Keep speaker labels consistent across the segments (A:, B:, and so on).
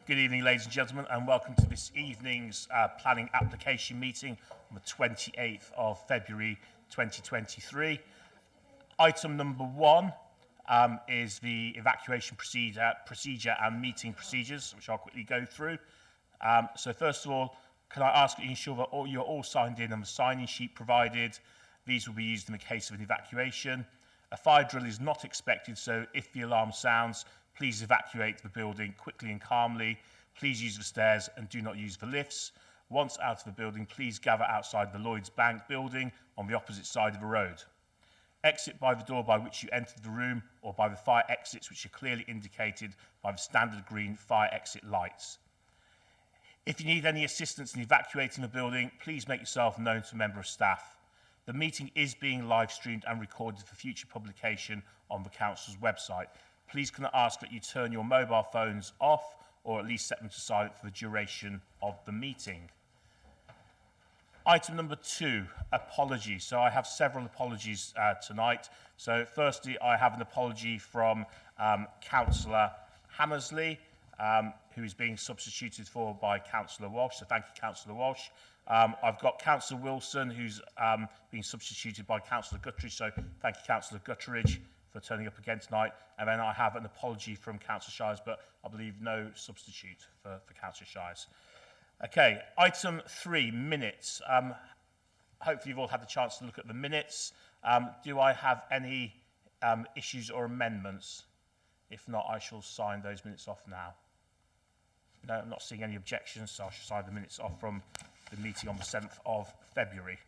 A: Good evening, ladies and gentlemen, and welcome to this evening's planning application meeting on the 28th of February 2023. Item number 1 is the evacuation procedure and meeting procedures, which I'll quickly go through. So first of all, can I ask that you ensure that you're all signed in on the sign-in sheet provided? These will be used in the case of an evacuation. A fire drill is not expected, so if the alarm sounds, please evacuate the building quickly and calmly. Please use the stairs and do not use the lifts. Once out of the building, please gather outside the Lloyds Bank building on the opposite side of the road. Exit by the door by which you entered the room or by the fire exits which are clearly indicated by the standard green fire exit lights. If you need any assistance in evacuating the building, please make yourself known to a member of staff. The meeting is being live streamed and recorded for future publication on the Council's website. Please can I ask that you turn your mobile phones off or at least set them to silent for the duration of the meeting. Item number 2, apologies. So I have several apologies tonight. So firstly, I have an apology from Councillor Hammersley, who is being substituted for by Councillor Walsh. So thank you, Councillor Walsh. I've got Councillor Wilson, who's being substituted by Councillor Guttridge. So thank you, Councillor Guttridge, for turning up again tonight. And then I have an apology from Councillor Shires, but I believe no substitute for Councillor Shires. Okay, item 3, minutes. Hopefully you've all had the chance to look at the minutes. Do I have any issues or amendments? If not, I shall sign those minutes off now. No, I'm not seeing any objections, so I shall sign the minutes off from the meeting on the 7th of February.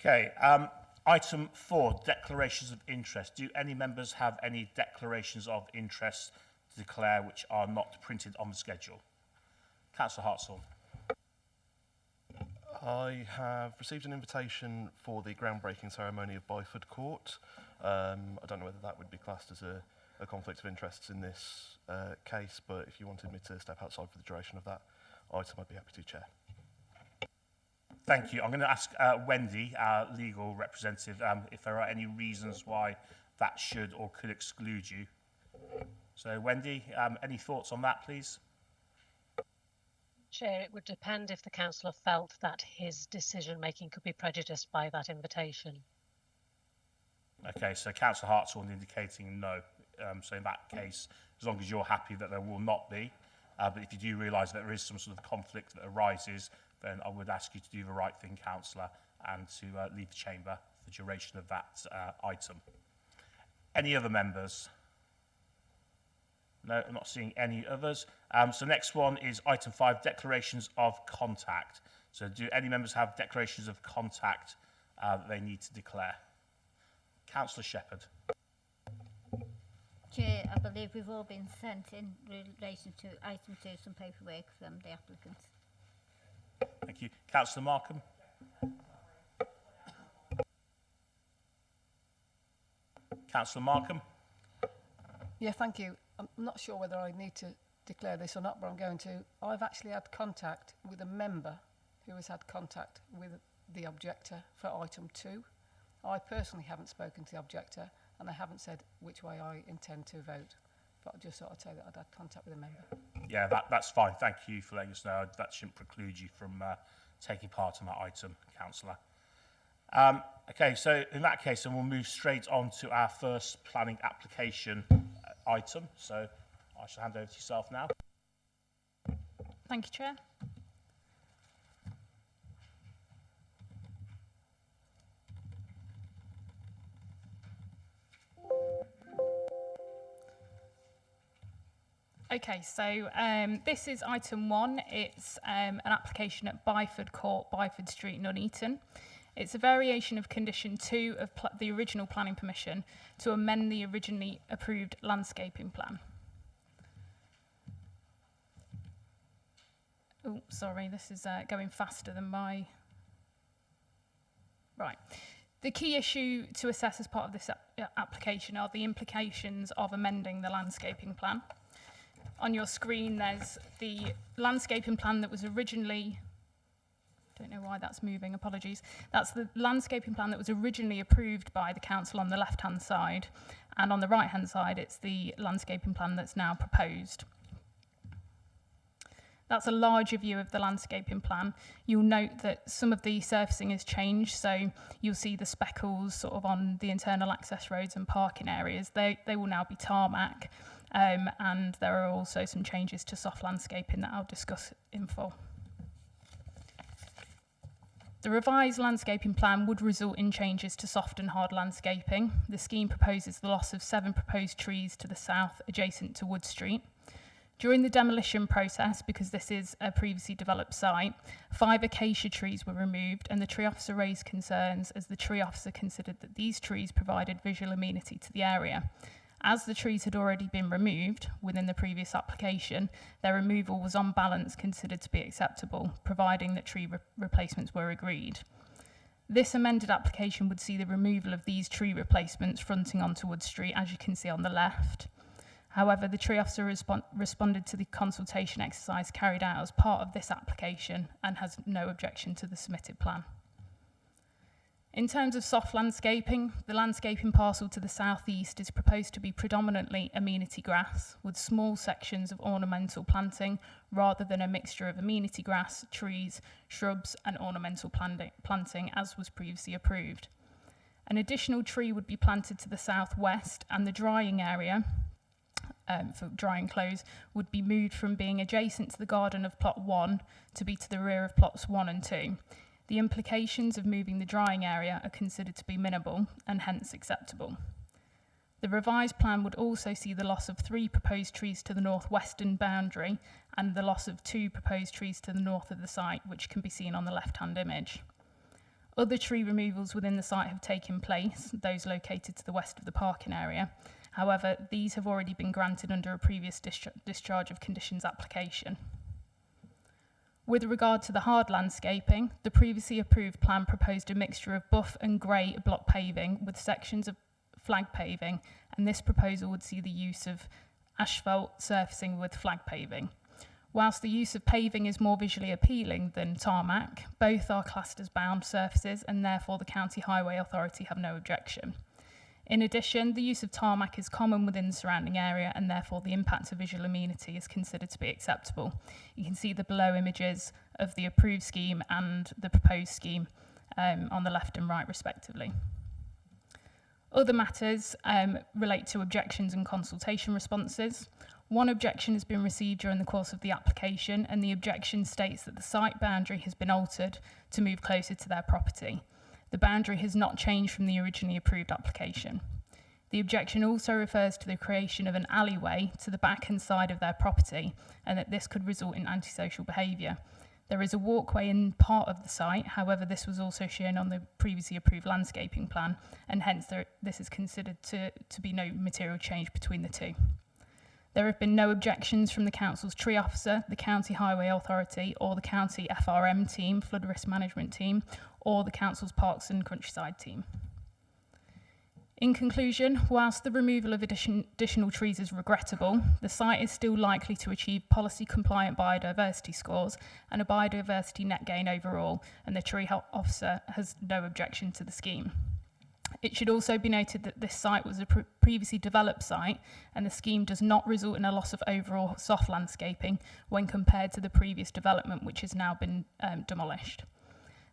A: Okay, item 4, declarations of interest. Do any members have any declarations of interest to declare which are not printed on the schedule? Councillor Hartsall.
B: I have received an invitation for the groundbreaking ceremony of Byford Court. I don't know whether that would be classed as a conflict of interests in this case, but if you wanted me to step outside for the duration of that item, I'd be happy to, Chair.
A: Thank you. I'm going to ask Wendy, our legal representative, if there are any reasons why that should or could exclude you. So, Wendy, any thoughts on that, please?
C: Chair, it would depend if the councillor felt that his decision-making could be prejudiced by that invitation.
A: Okay, so Councillor Hartsall indicating no. So in that case, as long as you're happy that there will not be, but if you do realise that there is some sort of conflict that arises, then I would ask you to do the right thing, Councillor, and to leave the chamber for the duration of that item. Any other members? No, I'm not seeing any others. So next one is item 5, declarations of contact. So do any members have declarations of contact that they need to declare? Councillor Shepherd.
D: Chair, I believe we've all been sent in relation to item 2 some paperwork from the applicant.
A: Thank you. Councillor Markham. Councillor Markham.
E: Yeah, thank you. I'm not sure whether I need to declare this or not, but I'm going to. I've actually had contact with a member who has had contact with the objector for item 2. I personally haven't spoken to the objector and I haven't said which way I intend to vote, but I just thought I'd say that I'd had contact with a member.
A: Yeah, that's fine. Thank you for letting us know. That shouldn't preclude you from taking part in that item, Councillor. Okay, so in that case, then we'll move straight on to our first planning application item. So I shall hand over to yourself now.
F: Thank you, Chair. Okay, so this is item 1. It's an application at Byford Court, Byford Street, Nuneaton. It's a variation of condition 2 of the original planning permission to amend the originally approved landscaping plan. Oh, sorry, this is going faster than my... Right. The key issue to assess as part of this application are the implications of amending the landscaping plan. On your screen, there's the landscaping plan that was originally, don't know why that's moving, apologies. That's the landscaping plan that was originally approved by the council on the left-hand side, and on the right-hand side, it's the landscaping plan that's now proposed. That's a larger view of the landscaping plan. You'll note that some of the surfacing has changed, so you'll see the speckles sort of on the internal access roads and parking areas. They will now be tarmac, and there are also some changes to soft landscaping that I'll discuss in full. The revised landscaping plan would result in changes to soft and hard landscaping. The scheme proposes the loss of 7 proposed trees to the south adjacent to Wood Street. During the demolition process, because this is a previously developed site, 5 acacia trees were removed, and the tree officer raised concerns as the tree officer considered that these trees provided visual amenity to the area. As the trees had already been removed within the previous application, their removal was on balance considered to be acceptable, providing that tree replacements were agreed. This amended application would see the removal of these tree replacements fronting onto Wood Street, as you can see on the left. However, the tree officer responded to the consultation exercise carried out as part of this application and has no objection to the submitted plan. In terms of soft landscaping, the landscaping parcel to the southeast is proposed to be predominantly amenity grass with small sections of ornamental planting rather than a mixture of amenity grass, trees, shrubs and ornamental planting as was previously approved. An additional tree would be planted to the southwest, and the drying area for drying clothes would be moved from being adjacent to the garden of plot 1 to be to the rear of plots 1 and 2. The implications of moving the drying area are considered to be minimal and hence acceptable. The revised plan would also see the loss of 3 proposed trees to the northwestern boundary and the loss of 2 proposed trees to the north of the site, which can be seen on the left-hand image. Other tree removals within the site have taken place, those located to the west of the parking area. However, these have already been granted under a previous discharge of conditions application. With regard to the hard landscaping, the previously approved plan proposed a mixture of buff and grey block paving with sections of flag paving, and this proposal would see the use of asphalt surfacing with flag paving. Whilst the use of paving is more visually appealing than tarmac, both are classed as bound surfaces, and therefore the County Highway Authority have no objection. In addition, the use of tarmac is common within the surrounding area, and therefore the impact of visual amenity is considered to be acceptable. You can see the below images of the approved scheme and the proposed scheme on the left and right respectively. Other matters relate to objections and consultation responses. One objection has been received during the course of the application, and the objection states that the site boundary has been altered to move closer to their property. The boundary has not changed from the originally approved application. The objection also refers to the creation of an alleyway to the back and side of their property, and that this could result in antisocial behaviour. There is a walkway in part of the site, however this was also shown on the previously approved landscaping plan, and hence this is considered to be no material change between the two. There have been no objections from the Council's tree officer, the County Highway Authority, or the County FRM team, Flood Risk Management team, or the Council's Parks and Countryside team. In conclusion, whilst the removal of additional trees is regrettable, the site is still likely to achieve policy-compliant biodiversity scores and a biodiversity net gain overall, and the tree officer has no objection to the scheme. It should also be noted that this site was a previously developed site, and the scheme does not result in a loss of overall soft landscaping when compared to the previous development, which has now been demolished.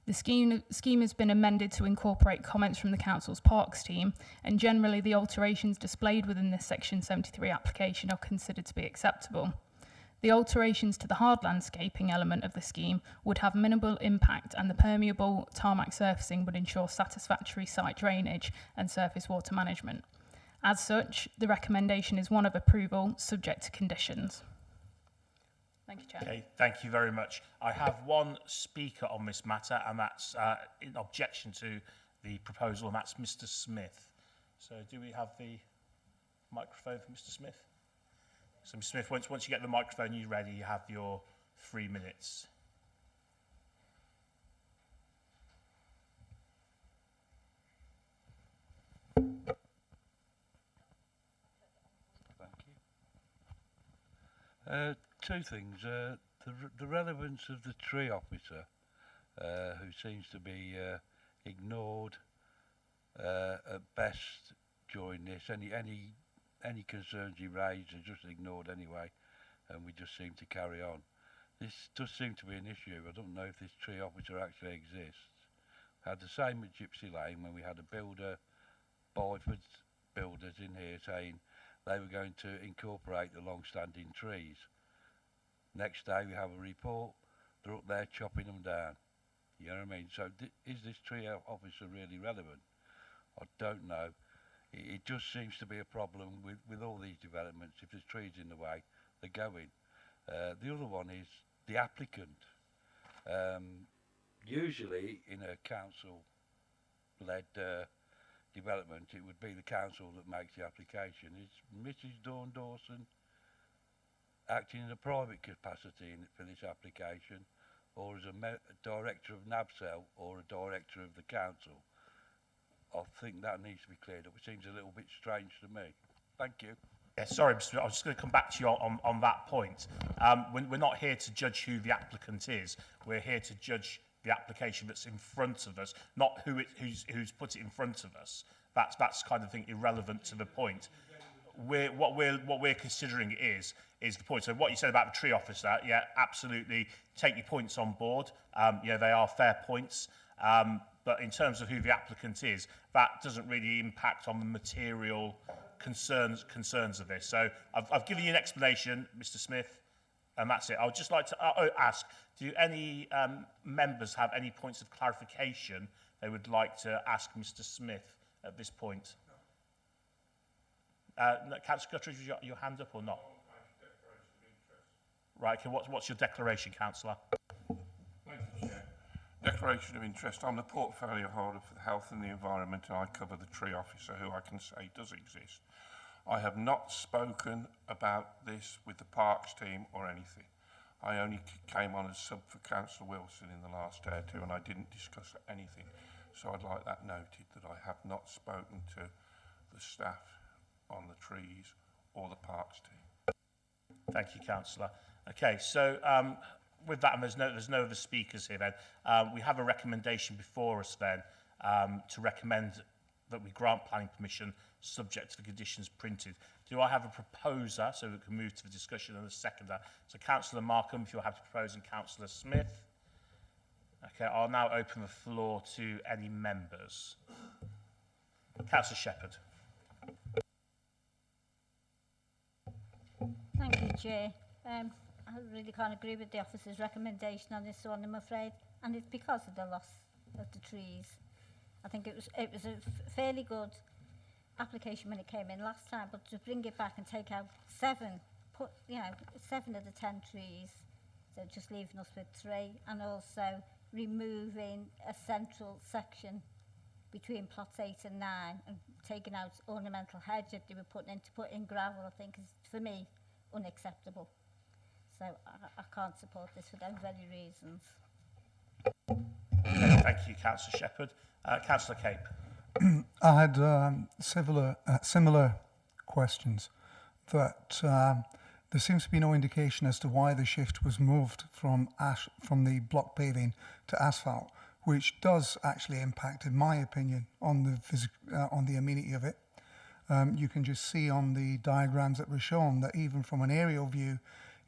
F: The scheme has been amended to incorporate comments from the Council's Parks team, and generally the alterations displayed within this Section 73 application are considered to be acceptable. The alterations to the hard landscaping element of the scheme would have minimal impact, and the permeable tarmac surfacing would ensure satisfactory site drainage and surface water management. As such, the recommendation is one of approval, subject to conditions. Thank you, Chair.
A: Okay, thank you very much. I have one speaker on this matter, and that's in objection to the proposal, and that's Mr. Smith. So do we have the microphone for Mr. Smith? So, Mr. Smith, once you get the microphone, you're ready, you have your 3 minutes.
G: Two things. The relevance of the tree officer, who seems to be ignored at best during this. Any concerns he raised are just ignored anyway, and we just seem to carry on. This does seem to be an issue. I don't know if this tree officer actually exists. Had the same at Gypsy Lane when we had a builder, Byford builders in here saying they were going to incorporate the long-standing trees. Next day we have a report, they're up there chopping them down. You know what I mean? So is this tree officer really relevant? I don't know. It just seems to be a problem with all these developments. If there's trees in the way, they're going. The other one is the applicant. Usually in a council-led development, it would be the council that makes the application. Is Mrs. Dawn Dawson acting in a private capacity for this application, or as a director of NABCEL or a director of the council? I think that needs to be cleared up. It seems a little bit strange to me. Thank you.
A: Yeah, sorry, Mr. I was just going to come back to you on that point. We're not here to judge who the applicant is. We're here to judge the application that's in front of us, not who's put it in front of us. That's kind of thing irrelevant to the point. What we're considering is the point. So what you said about the tree officer, yeah, absolutely. Take your points on board. Yeah, they are fair points. But in terms of who the applicant is, that doesn't really impact on the material concerns of this. So I've given you an explanation, Mr. Smith, and that's it. I would just like to ask, do any members have any points of clarification they would like to ask Mr. Smith at this point? Councillor Guttridge, your hand up or not? Right, okay, what's your declaration, Councillor?
H: Thank you, Chair. Declaration of interest. I'm the portfolio holder for the health and the environment, and I cover the tree officer, who I can say does exist. I have not spoken about this with the Parks team or anything. I only came on as sub for Councillor Wilson in the last day or two, and I didn't discuss anything. So I'd like that noted, that I have not spoken to the staff on the trees or the Parks team.
A: Thank you, Councillor. Okay, so with that, and there's no other speakers here then, we have a recommendation before us then to recommend that we grant planning permission subject to the conditions printed. Do I have a proposer so we can move to the discussion, and a seconder? So Councillor Markham, if you'll have to propose, and Councillor Smith. Okay, I'll now open the floor to any members. Councillor Shepherd.
D: Thank you, Chair. I really can't agree with the officer's recommendation on this one, I'm afraid, and it's because of the loss of the trees. I think it was a fairly good application when it came in last time, but to bring it back and take out 7 of the 10 trees, so just leaving us with 3, and also removing a central section between plots 8 and 9 and taking out ornamental hedge that they were putting in to put in gravel, I think is, for me, unacceptable. So I can't support this for them very reasons.
A: Thank you, Councillor Shepherd. Councillor Cape.
I: I had similar questions, that there seems to be no indication as to why the shift was moved from the block paving to asphalt, which does actually impact, in my opinion, on the amenity of it. You can just see on the diagrams that were shown that even from an aerial view,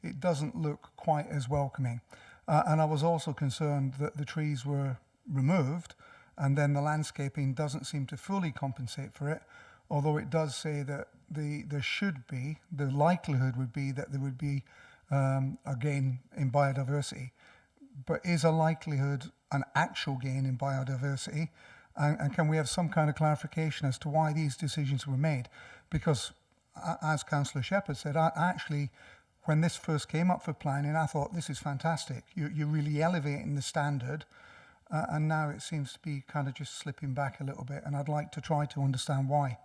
I: it doesn't look quite as welcoming. And I was also concerned that the trees were removed and then the landscaping doesn't seem to fully compensate for it, although it does say that there should be, the likelihood would be that there would be a gain in biodiversity. But is a likelihood an actual gain in biodiversity? And can we have some kind of clarification as to why these decisions were made? Because, as Councillor Shepherd said, I actually, when this first came up for planning, I thought, this is fantastic. You're really elevating the standard, and now it seems to be kind of just slipping back a little bit, and I'd like to try to understand why.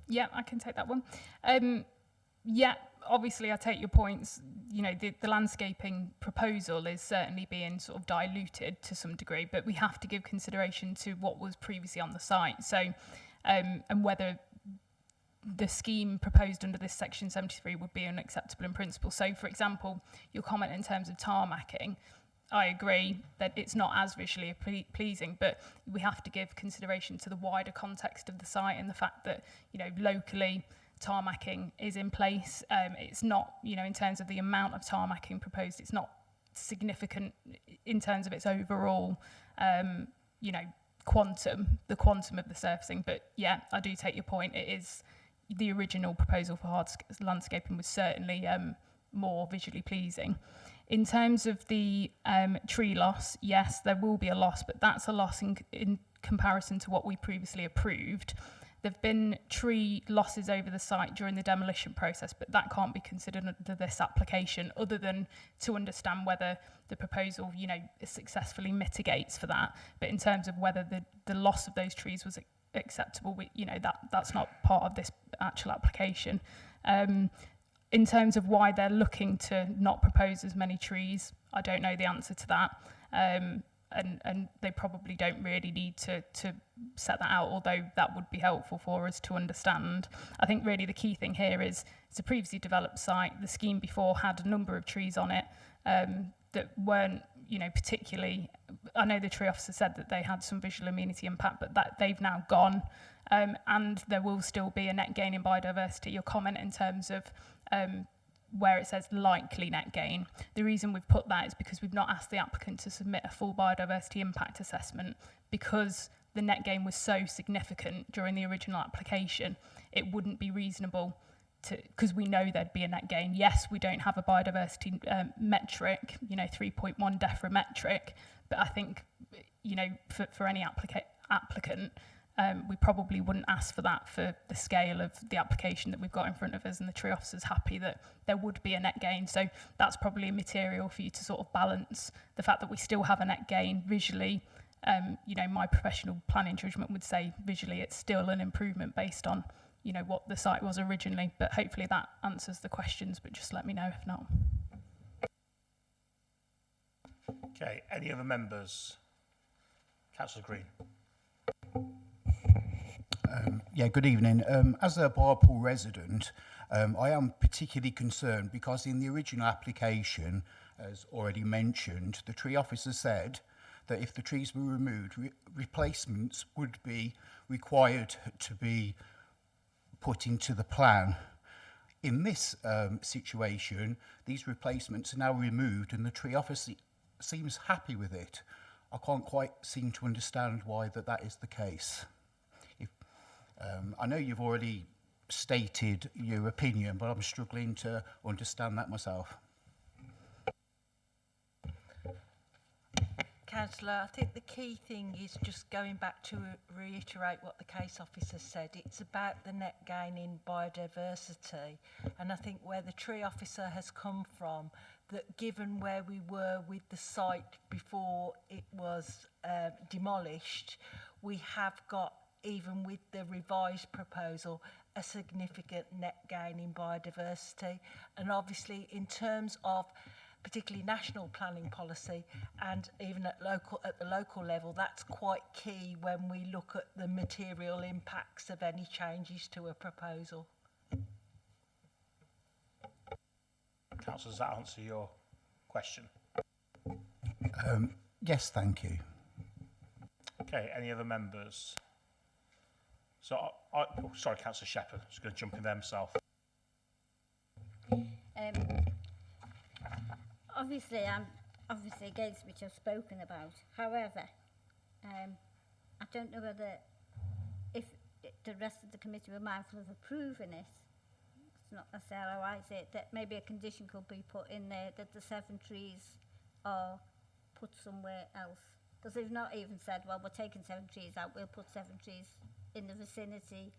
F: Yeah, I can take that one. Yeah, obviously I take your points. You know, the landscaping proposal is certainly being sort of diluted to some degree, but we have to give consideration to what was previously on the site. So, and whether the scheme proposed under this section 73 would be unacceptable in principle. So, for example, your comment in terms of tarmacking, I agree that it's not as visually pleasing, but we have to give consideration to the wider context of the site and the fact that, you know, locally tarmacking is in place. It's not, you know, in terms of the amount of tarmacking proposed, it's not significant in terms of its overall, you know, the quantum of the surfacing. But yeah, I do take your point. It is the original proposal for hard landscaping was certainly more visually pleasing. In terms of the tree loss, yes, there will be a loss, but that's a loss in comparison to what we previously approved. There have been tree losses over the site during the demolition process, but that can't be considered under this application, other than to understand whether the proposal, you know, successfully mitigates for that. But in terms of whether the loss of those trees was acceptable, you know, that's not part of this actual application. In terms of why they're looking to not propose as many trees, I don't know the answer to that. And they probably don't really need to set that out, although that would be helpful for us to understand. I think really the key thing here is it's a previously developed site. The scheme before had a number of trees on it that weren't, you know, particularly, I know the tree officer said that they had some visual amenity impact, but that they've now gone. And there will still be a net gain in biodiversity. Your comment in terms of where it says likely net gain. The reason we've put that is because we've not asked the applicant to submit a full biodiversity impact assessment, because the net gain was so significant during the original application. It wouldn't be reasonable to, because we know there'd be a net gain. Yes, we don't have a biodiversity metric, you know, 3.1 DEFRA metric, but I think, you know, for any applicant, we probably wouldn't ask for that for the scale of the application that we've got in front of us, and the tree officer's happy that there would be a net gain. So that's probably material for you to sort of balance the fact that we still have a net gain visually. You know, my professional planning judgment would say visually it's still an improvement based on, you know, what the site was originally. But hopefully that answers the questions, but just let me know if not.
A: Okay, any other members? Councillor Green.
J: Yeah, good evening. As a Borough resident, I am particularly concerned because in the original application, as already mentioned, the tree officer said that if the trees were removed, replacements would be required to be put into the plan. In this situation, these replacements are now removed and the tree officer seems happy with it. I can't quite seem to understand why that is the case. I know you've already stated your opinion, but I'm struggling to understand that myself.
K: Councillor, I think the key thing is just going back to reiterate what the case officer said. It's about the net gain in biodiversity. And I think where the tree officer has come from, that given where we were with the site before it was demolished, we have got, even with the revised proposal, a significant net gain in biodiversity. And obviously in terms of particularly national planning policy and even at the local level, that's quite key when we look at the material impacts of any changes to a proposal.
A: Councillor, does that answer your question?
J: Yes, thank you.
A: Okay, any other members? So, sorry, Councillor Shepherd, just going to jump in there myself.
D: Obviously, I'm against which I've spoken about. However, I don't know whether if the rest of the committee were mindful of approving it, it's not necessarily how I say it, that maybe a condition could be put in there that the 7 trees are put somewhere else. Because they've not even said, well, we're taking 7 trees out, we'll put 7 trees in the vicinity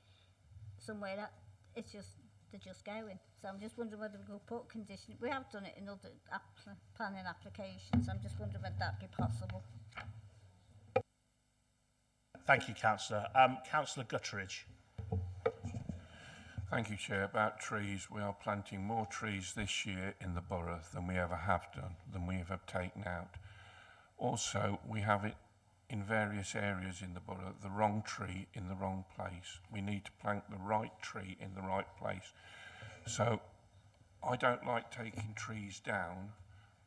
D: somewhere. That it's just, they're just going. So I'm just wondering whether we could put condition. We have done it in other planning applications. I'm just wondering whether that be possible.
A: Thank you, Councillor. Councillor Gutteridge.
H: Thank you, Chair. About trees, we are planting more trees this year in the borough than we ever have done, than we have taken out. Also, we have it in various areas in the borough, the wrong tree in the wrong place. We need to plant the right tree in the right place. So I don't like taking trees down,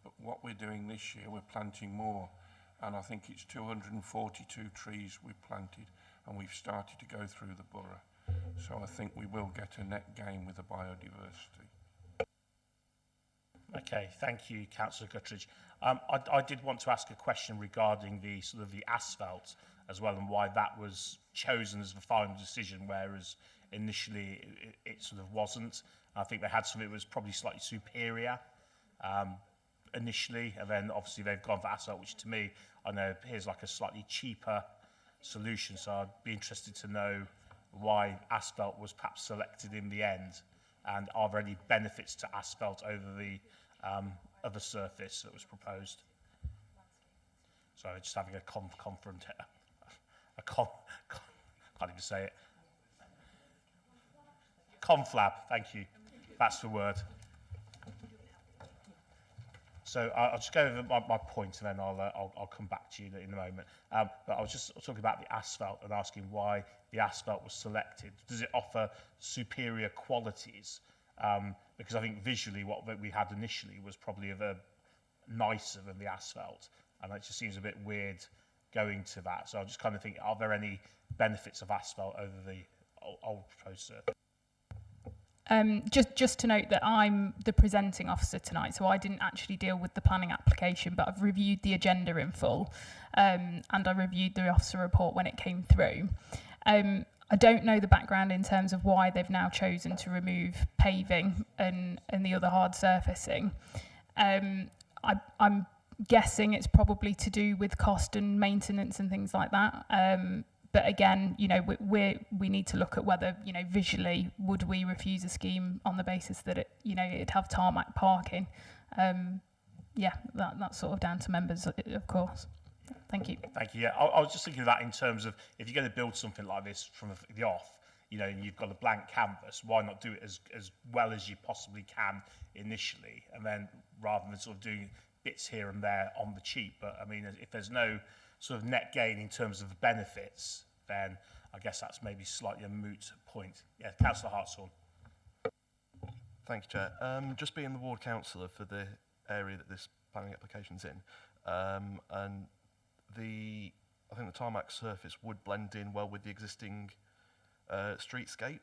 H: but what we're doing this year, we're planting more. And I think it's 242 trees we've planted, and we've started to go through the borough. So I think we will get a net gain with the biodiversity.
A: Okay, thank you, Councillor Guttridge. I did want to ask a question regarding the sort of the asphalt as well, and why that was chosen as the final decision, whereas initially it sort of wasn't. I think they had something that was probably slightly superior initially, and then obviously they've gone for asphalt, which to me, I know appears like a slightly cheaper solution. So I'd be interested to know why asphalt was perhaps selected in the end, and are there any benefits to asphalt over the other surface that was proposed? Sorry, just having a can't even say it. Conflab, thank you. That's the word. So I'll just go over my point, and then I'll come back to you in a moment. But I was just talking about the asphalt and asking why the asphalt was selected. Does it offer superior qualities? Because I think visually what we had initially was probably nicer than the asphalt, and it just seems a bit weird going to that. So I just kind of think, are there any benefits of asphalt over the old proposed surface?
F: Just to note that I'm the presenting officer tonight, so I didn't actually deal with the planning application, but I've reviewed the agenda in full, and I reviewed the officer report when it came through. I don't know the background in terms of why they've now chosen to remove paving and the other hard surfacing. I'm guessing it's probably to do with cost and maintenance and things like that. But again, you know, we need to look at whether, you know, visually, would we refuse a scheme on the basis that it, you know, it'd have tarmac parking? Yeah, that's sort of down to members, of course. Thank you.
A: Thank you. Yeah, I was just thinking of that in terms of, if you're going to build something like this from the off, you know, and you've got a blank canvas, why not do it as well as you possibly can initially, and then rather than sort of doing bits here and there on the cheap. But I mean, if there's no sort of net gain in terms of the benefits, then I guess that's maybe slightly a moot point. Yeah, Councillor Hartshorn.
B: Thank you, Chair. Just being the ward councillor for the area that this planning application's in, and I think the tarmac surface would blend in well with the existing streetscape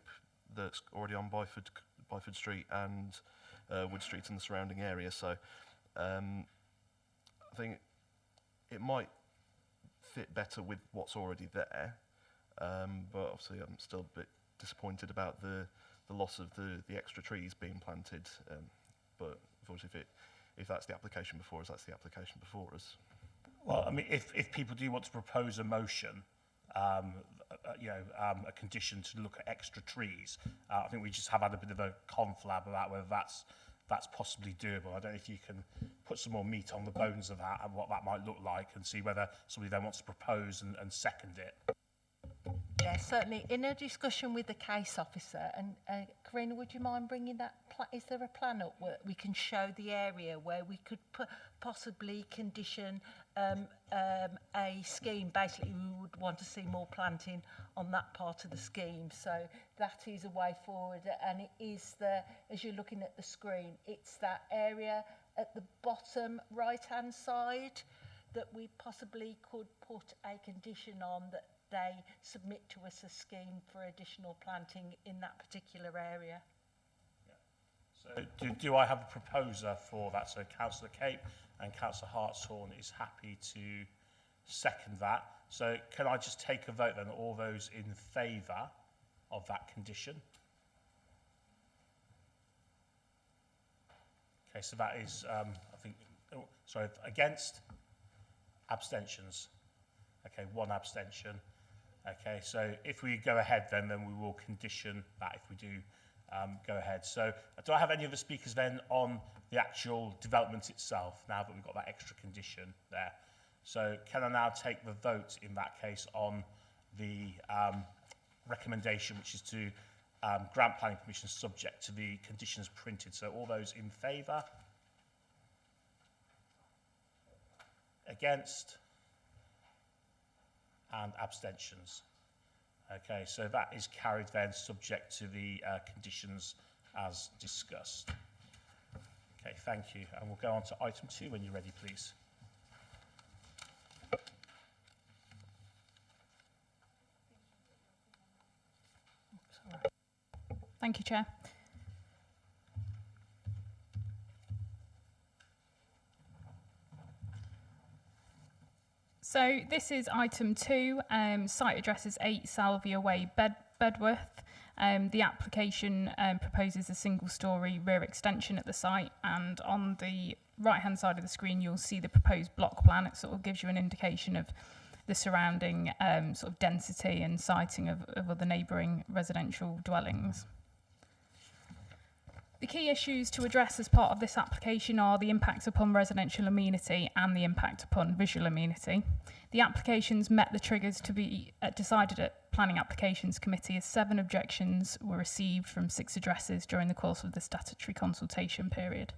B: that's already on Byford Street and Wood Street and the surrounding area. So I think it might fit better with what's already there, but obviously I'm still a bit disappointed about the loss of the extra trees being planted. But unfortunately, if that's the application before us, that's the application before us.
A: Well, I mean, if people do want to propose a motion, you know, a condition to look at extra trees, I think we just have had a bit of a conflab about whether that's possibly doable. I don't know if you can put some more meat on the bones of that and what that might look like, and see whether somebody then wants to propose and second it.
K: Yeah, certainly. In a discussion with the case officer, and Karina, would you mind bringing that? Is there a plan up where we can show the area where we could possibly condition a scheme? Basically, we would want to see more planting on that part of the scheme. So that is a way forward, and it is as you're looking at the screen, it's that area at the bottom right-hand side that we possibly could put a condition on that they submit to us a scheme for additional planting in that particular area.
A: Yeah. So do I have a proposer for that? So Councillor Cape and Councillor Hartshorn is happy to second that. So can I just take a vote then, all those in favour of that condition? Okay, so that is, I think, against? Abstentions? Okay, one abstention. Okay, so if we go ahead then we will condition that if we do go ahead. So do I have any other speakers then on the actual development itself, now that we've got that extra condition there? So can I now take the vote in that case on the recommendation, which is to grant planning permission subject to the conditions printed? So all those in favour? Against? and abstentions. Okay, so that is carried then, subject to the conditions as discussed. Okay, thank you. And we'll go on to item 2 when you're ready, please.
F: Thank you, Chair. So this is item 2, site address is 8 Salvia Way, Bedworth. The application proposes a single-storey rear extension at the site, and on the right-hand side of the screen you'll see the proposed block plan. It sort of gives you an indication of the surrounding sort of density and siting of other neighbouring residential dwellings. The key issues to address as part of this application are the impact upon residential amenity and the impact upon visual amenity. The applications met the triggers to be decided at Planning Applications Committee, as 7 objections were received from 6 addresses during the course of the statutory consultation period.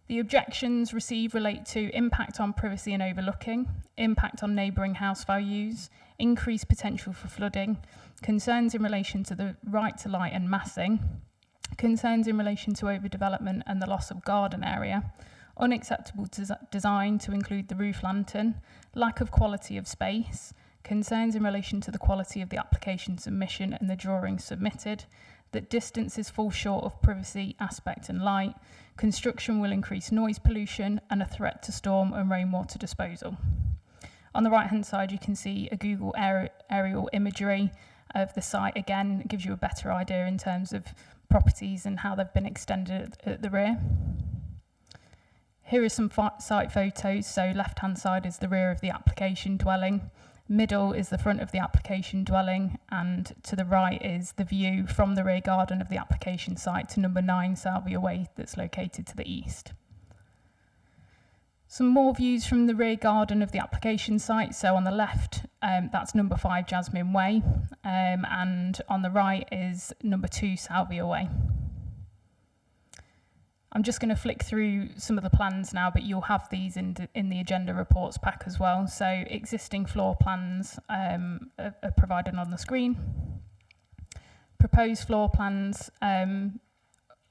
F: The objections received relate to impact on privacy and overlooking, impact on neighbouring house values, increased potential for flooding, concerns in relation to the right to light and massing, concerns in relation to overdevelopment and the loss of garden area, unacceptable design to include the roof lantern, lack of quality of space, concerns in relation to the quality of the application submission and the drawings submitted, that distances fall short of privacy, aspect and light, construction will increase noise pollution, and a threat to storm and rainwater disposal. On the right hand side you can see a Google aerial imagery of the site. Again, it gives you a better idea in terms of properties and how they've been extended at the rear. Here are some site photos. So left hand side is the rear of the application dwelling, middle is the front of the application dwelling, and to the right is the view from the rear garden of the application site to number 9 Salvia Way that's located to the east. Some more views from the rear garden of the application site. So on the left, that's number 5 Jasmine Way, and on the right is number 2 Salvia Way. I'm just going to flick through some of the plans now, but you'll have these in the agenda reports pack as well. So existing floor plans are provided on the screen. Proposed floor plans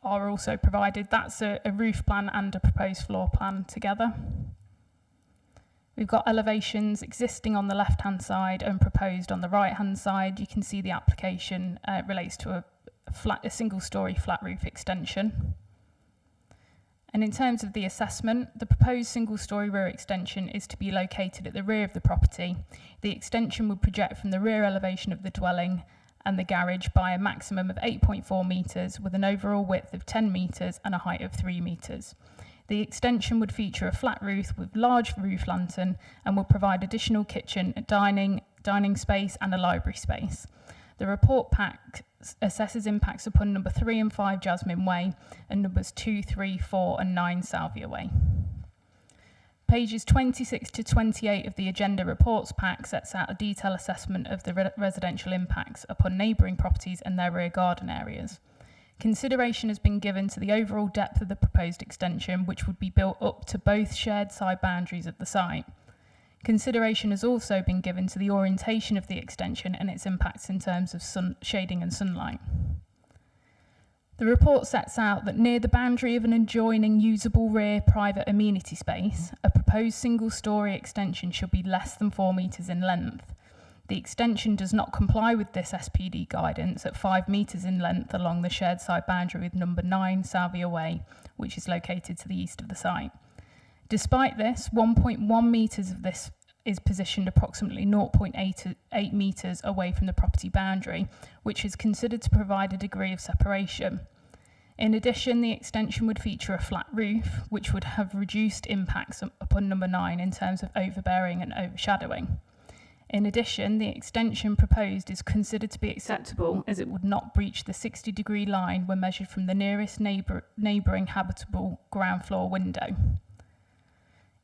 F: are also provided. That's a roof plan and a proposed floor plan together. We've got elevations existing on the left-hand side and proposed on the right-hand side. You can see the application relates to a single-storey flat roof extension. And in terms of the assessment, the proposed single-storey rear extension is to be located at the rear of the property. The extension would project from the rear elevation of the dwelling and the garage by a maximum of 8.4 metres with an overall width of 10 metres and a height of 3 metres. The extension would feature a flat roof with large roof lantern and will provide additional kitchen, dining space and a library space. The report pack assesses impacts upon number 3 and 5 Jasmine Way and numbers 2, 3, 4 and 9 Salvia Way. Pages 26 to 28 of the agenda reports pack sets out a detailed assessment of the residential impacts upon neighbouring properties and their rear garden areas. Consideration has been given to the overall depth of the proposed extension, which would be built up to both shared side boundaries of the site. Consideration has also been given to the orientation of the extension and its impacts in terms of shading and sunlight. The report sets out that near the boundary of an adjoining usable rear private amenity space, a proposed single-storey extension should be less than 4 metres in length. The extension does not comply with this SPD guidance at 5 metres in length along the shared side boundary with number 9 Salvia Way, which is located to the east of the site. Despite this, 1.1 metres of this is positioned approximately 0.8 metres away from the property boundary, which is considered to provide a degree of separation. In addition, the extension would feature a flat roof, which would have reduced impacts upon number 9 in terms of overbearing and overshadowing. In addition, the extension proposed is considered to be acceptable as it would not breach the 60-degree line when measured from the nearest neighbouring habitable ground floor window.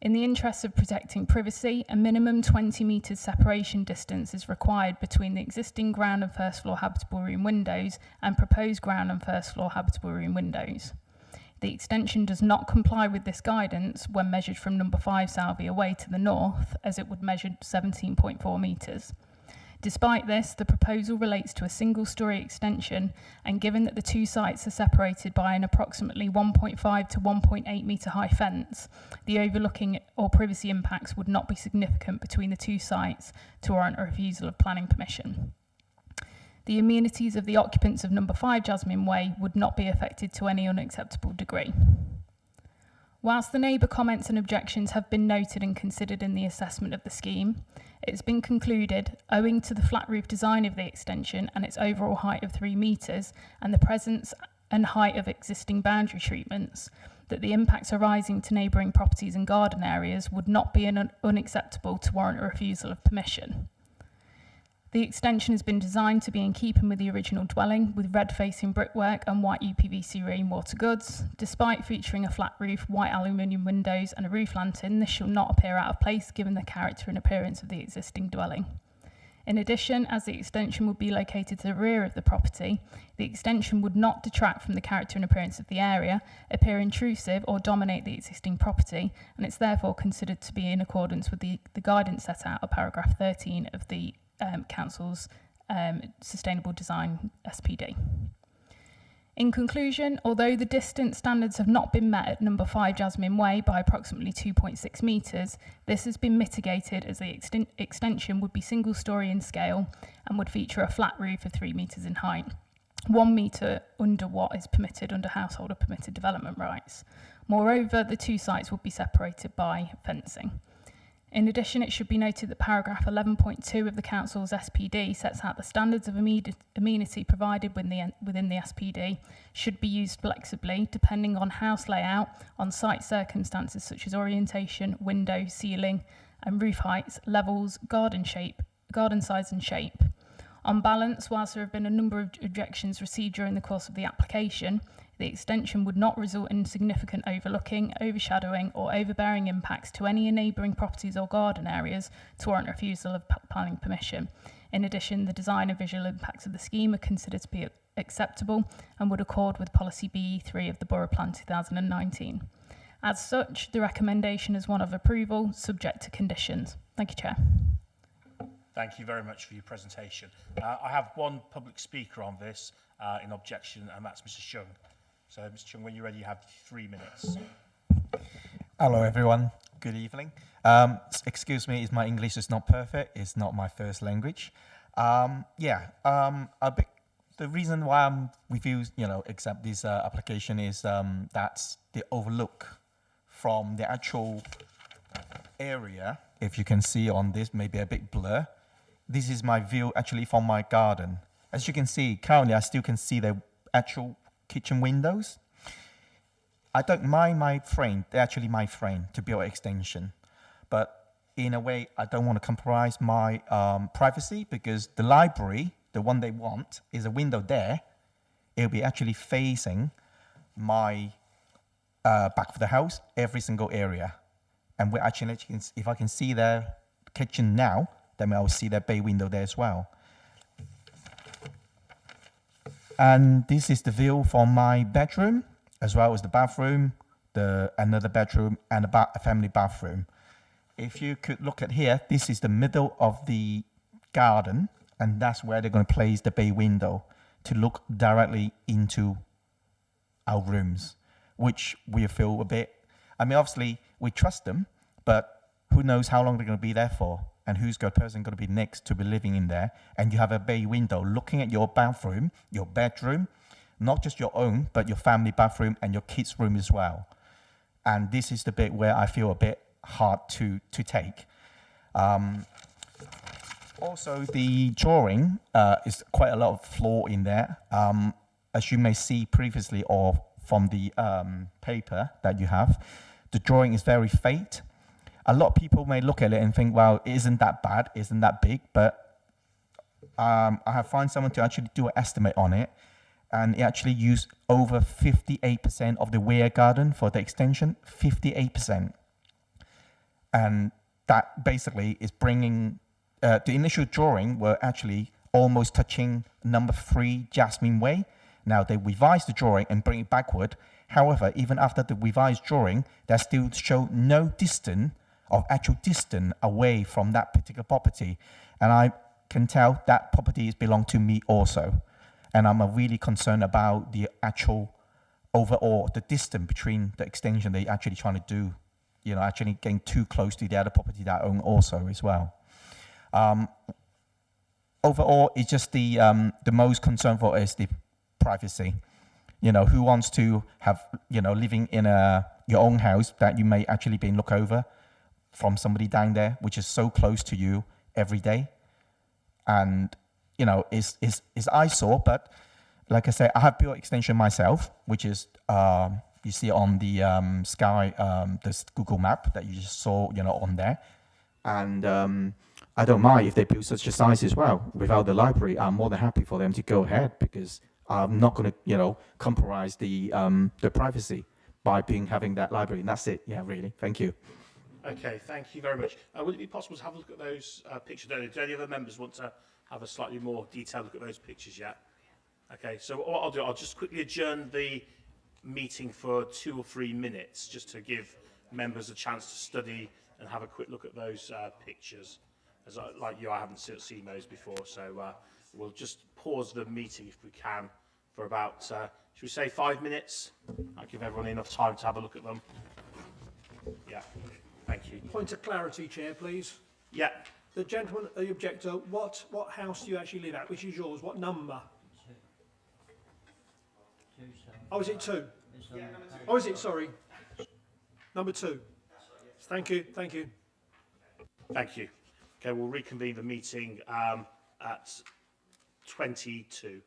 F: In the interest of protecting privacy, a minimum 20 metres separation distance is required between the existing ground and first floor habitable room windows and proposed ground and first floor habitable room windows. The extension does not comply with this guidance when measured from number 5 Salvia Way to the north, as it would measure 17.4 metres. Despite this, the proposal relates to a single-storey extension, and given that the two sites are separated by an approximately 1.5 to 1.8 metre high fence, the overlooking or privacy impacts would not be significant between the two sites to warrant a refusal of planning permission. The amenities of the occupants of number 5 Jasmine Way would not be affected to any unacceptable degree. Whilst the neighbour comments and objections have been noted and considered in the assessment of the scheme, it's been concluded, owing to the flat roof design of the extension and its overall height of 3 metres and the presence and height of existing boundary treatments, that the impacts arising to neighbouring properties and garden areas would not be unacceptable to warrant a refusal of permission. The extension has been designed to be in keeping with the original dwelling, with red-facing brickwork and white UPVC rainwater goods. Despite featuring a flat roof, white aluminium windows and a roof lantern, this shall not appear out of place given the character and appearance of the existing dwelling. In addition, as the extension would be located to the rear of the property, the extension would not detract from the character and appearance of the area, appear intrusive or dominate the existing property, and it's therefore considered to be in accordance with the guidance set out of paragraph 13 of the Council's Sustainable Design SPD. In conclusion, although the distance standards have not been met at number 5 Jasmine Way by approximately 2.6 metres, this has been mitigated as the extension would be single-storey in scale and would feature a flat roof of 3 metres in height, 1 metre under what is permitted under householder permitted development rights. Moreover, the two sites would be separated by fencing. In addition, it should be noted that paragraph 11.2 of the Council's SPD sets out the standards of amenity provided within the SPD should be used flexibly depending on house layout, on site circumstances such as orientation, window, ceiling and roof heights, levels, garden size and shape. On balance, whilst there have been a number of objections received during the course of the application, the extension would not result in significant overlooking, overshadowing or overbearing impacts to any neighbouring properties or garden areas to warrant refusal of planning permission. In addition, the design and visual impacts of the scheme are considered to be acceptable and would accord with Policy BE3 of the Borough Plan 2019. As such, the recommendation is one of approval, subject to conditions. Thank you, Chair.
A: Thank you very much for your presentation. I have one public speaker on this in objection, and that's Mr. Chung. So, Mr. Chung, when you're ready, you have 3 minutes.
L: Hello, everyone. Good evening. Excuse me, my English is not perfect. It's not my first language. The reason why I'm accept this application is that's the overlook from the actual area. If you can see on this, maybe a bit blur. This is my view actually from my garden. As you can see, currently I still can see the actual kitchen windows. I don't mind my frame, they're actually my frame to build an extension. But in a way, I don't want to compromise my privacy because the library, the one they want, is a window there. It'll be actually facing my back of the house, every single area. And we're actually, if I can see their kitchen now, then I'll see their bay window there as well. And this is the view from my bedroom, as well as the bathroom, another bedroom, and a family bathroom. If you could look at here, this is the middle of the garden, and that's where they're going to place the bay window to look directly into our rooms, which we feel a bit, obviously we trust them, but who knows how long they're going to be there for, and who's the person going to be next to be living in there. And you have a bay window looking at your bathroom, your bedroom, not just your own, but your family bathroom and your kids' room as well. And this is the bit where I feel a bit hard to take. Also, the drawing is quite a lot of flaw in there. As you may see previously or from the paper that you have, the drawing is very faint. A lot of people may look at it and think, well, it isn't that bad, it isn't that big, but I have found someone to actually do an estimate on it, and it actually used over 58% of the rear garden for the extension, 58%. And that basically is bringing, the initial drawing were actually almost touching number 3 Jasmine Way. Now, they revise the drawing and bring it backward. However, even after the revised drawing, they still show no distance of actual distance away from that particular property. And I can tell that property belongs to me also. And I'm really concerned about the actual overall, the distance between the extension they're actually trying to do, actually getting too close to the other property that I own also as well. Overall, it's just the most concern for is the privacy. Who wants to have, living in your own house that you may actually be looked over from somebody down there, which is so close to you every day. And, is eyesore, but like I said, I have built extension myself, which is, you see on the Sky, this Google map that you just saw, on there. And I don't mind if they build such a size as well. Without the library, I'm more than happy for them to go ahead because I'm not going to, compromise the privacy by having that library. And that's it. Yeah, really. Thank you.
A: Okay, thank you very much. Would it be possible to have a look at those pictures? Do any other members want to have a slightly more detailed look at those pictures yet? Okay, so what I'll do, I'll just quickly adjourn the meeting for 2 or 3 minutes just to give members a chance to study and have a quick look at those pictures. As like you, I haven't seen those before, so we'll just pause the meeting if we can for about, should we say 5 minutes? I'll give everyone enough time to have a look at them. Yeah, thank you.
M: Point of clarity, Chair, please.
A: Yeah.
M: The gentleman, the objector, what house do you actually live at? Which is yours? What number? Oh, is it 2? Oh, is it? Sorry. Number 2. Thank you. Thank you.
A: Thank you. Okay, we'll reconvene the meeting at 22.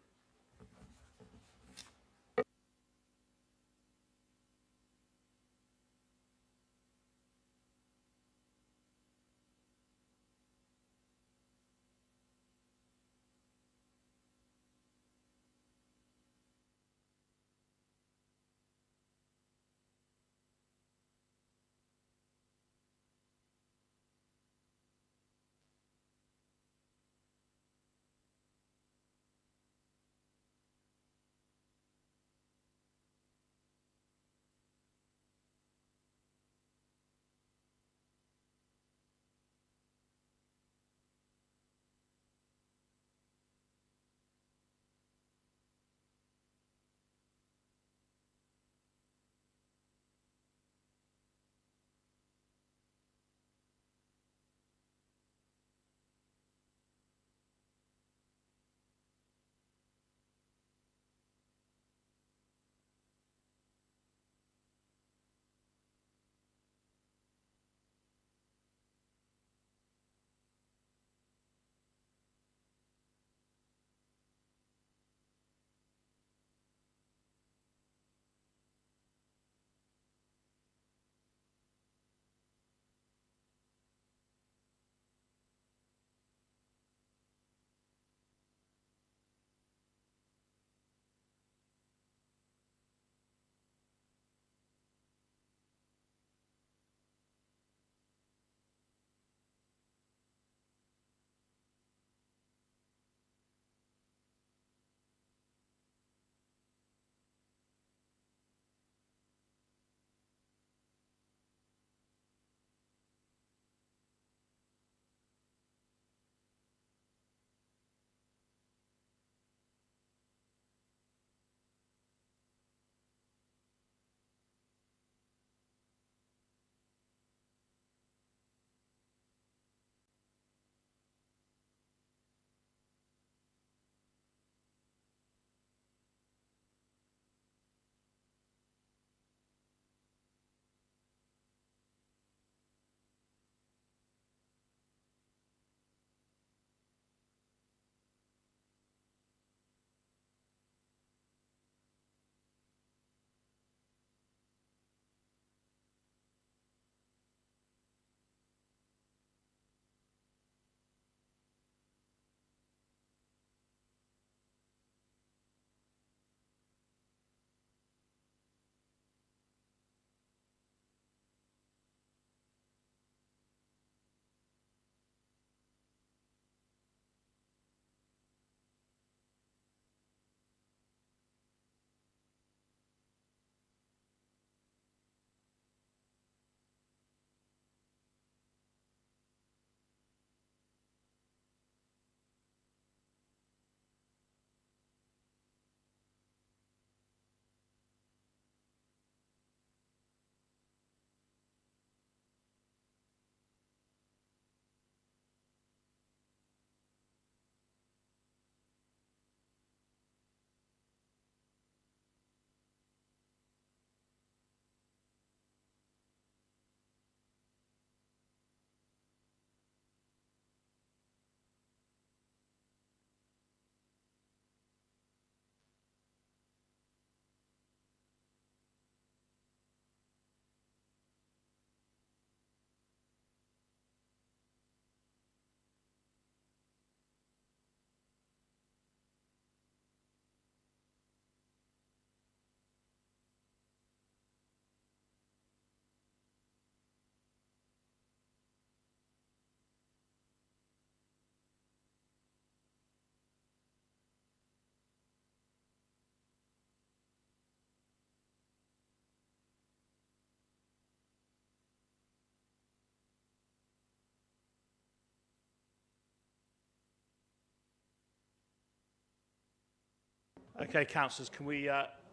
A: Okay, councillors, can we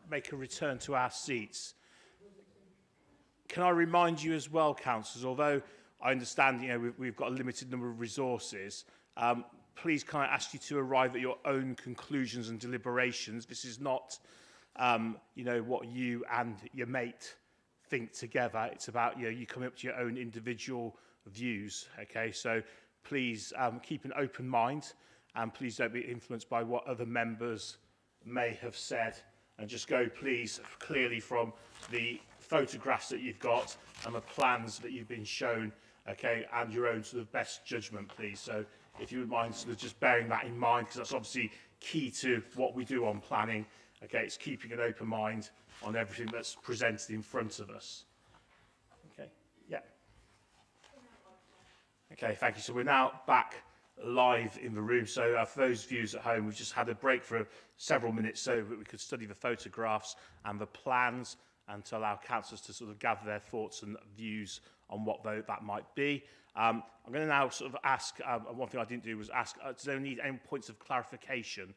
A: make a return to our seats? Can I remind you as well, councillors, although I understand we've got a limited number of resources, please can I ask you to arrive at your own conclusions and deliberations. This is not, what you and your mate think together. It's about you coming up to your own individual views. Okay, so please keep an open mind, and please don't be influenced by what other members may have said, and just go please clearly from the photographs that you've got and the plans that you've been shown, okay, and your own sort of best judgment, please. So if you would mind sort of just bearing that in mind, because that's obviously key to what we do on planning. Okay, it's keeping an open mind on everything that's presented in front of us. Okay, yeah. Okay, thank you. So we're now back live in the room. So for those viewers at home, we've just had a break for several minutes so that we could study the photographs and the plans, and to allow councillors to sort of gather their thoughts and views on what that might be. I'm going to now sort of ask, one thing I didn't do was ask, does anyone need any points of clarification?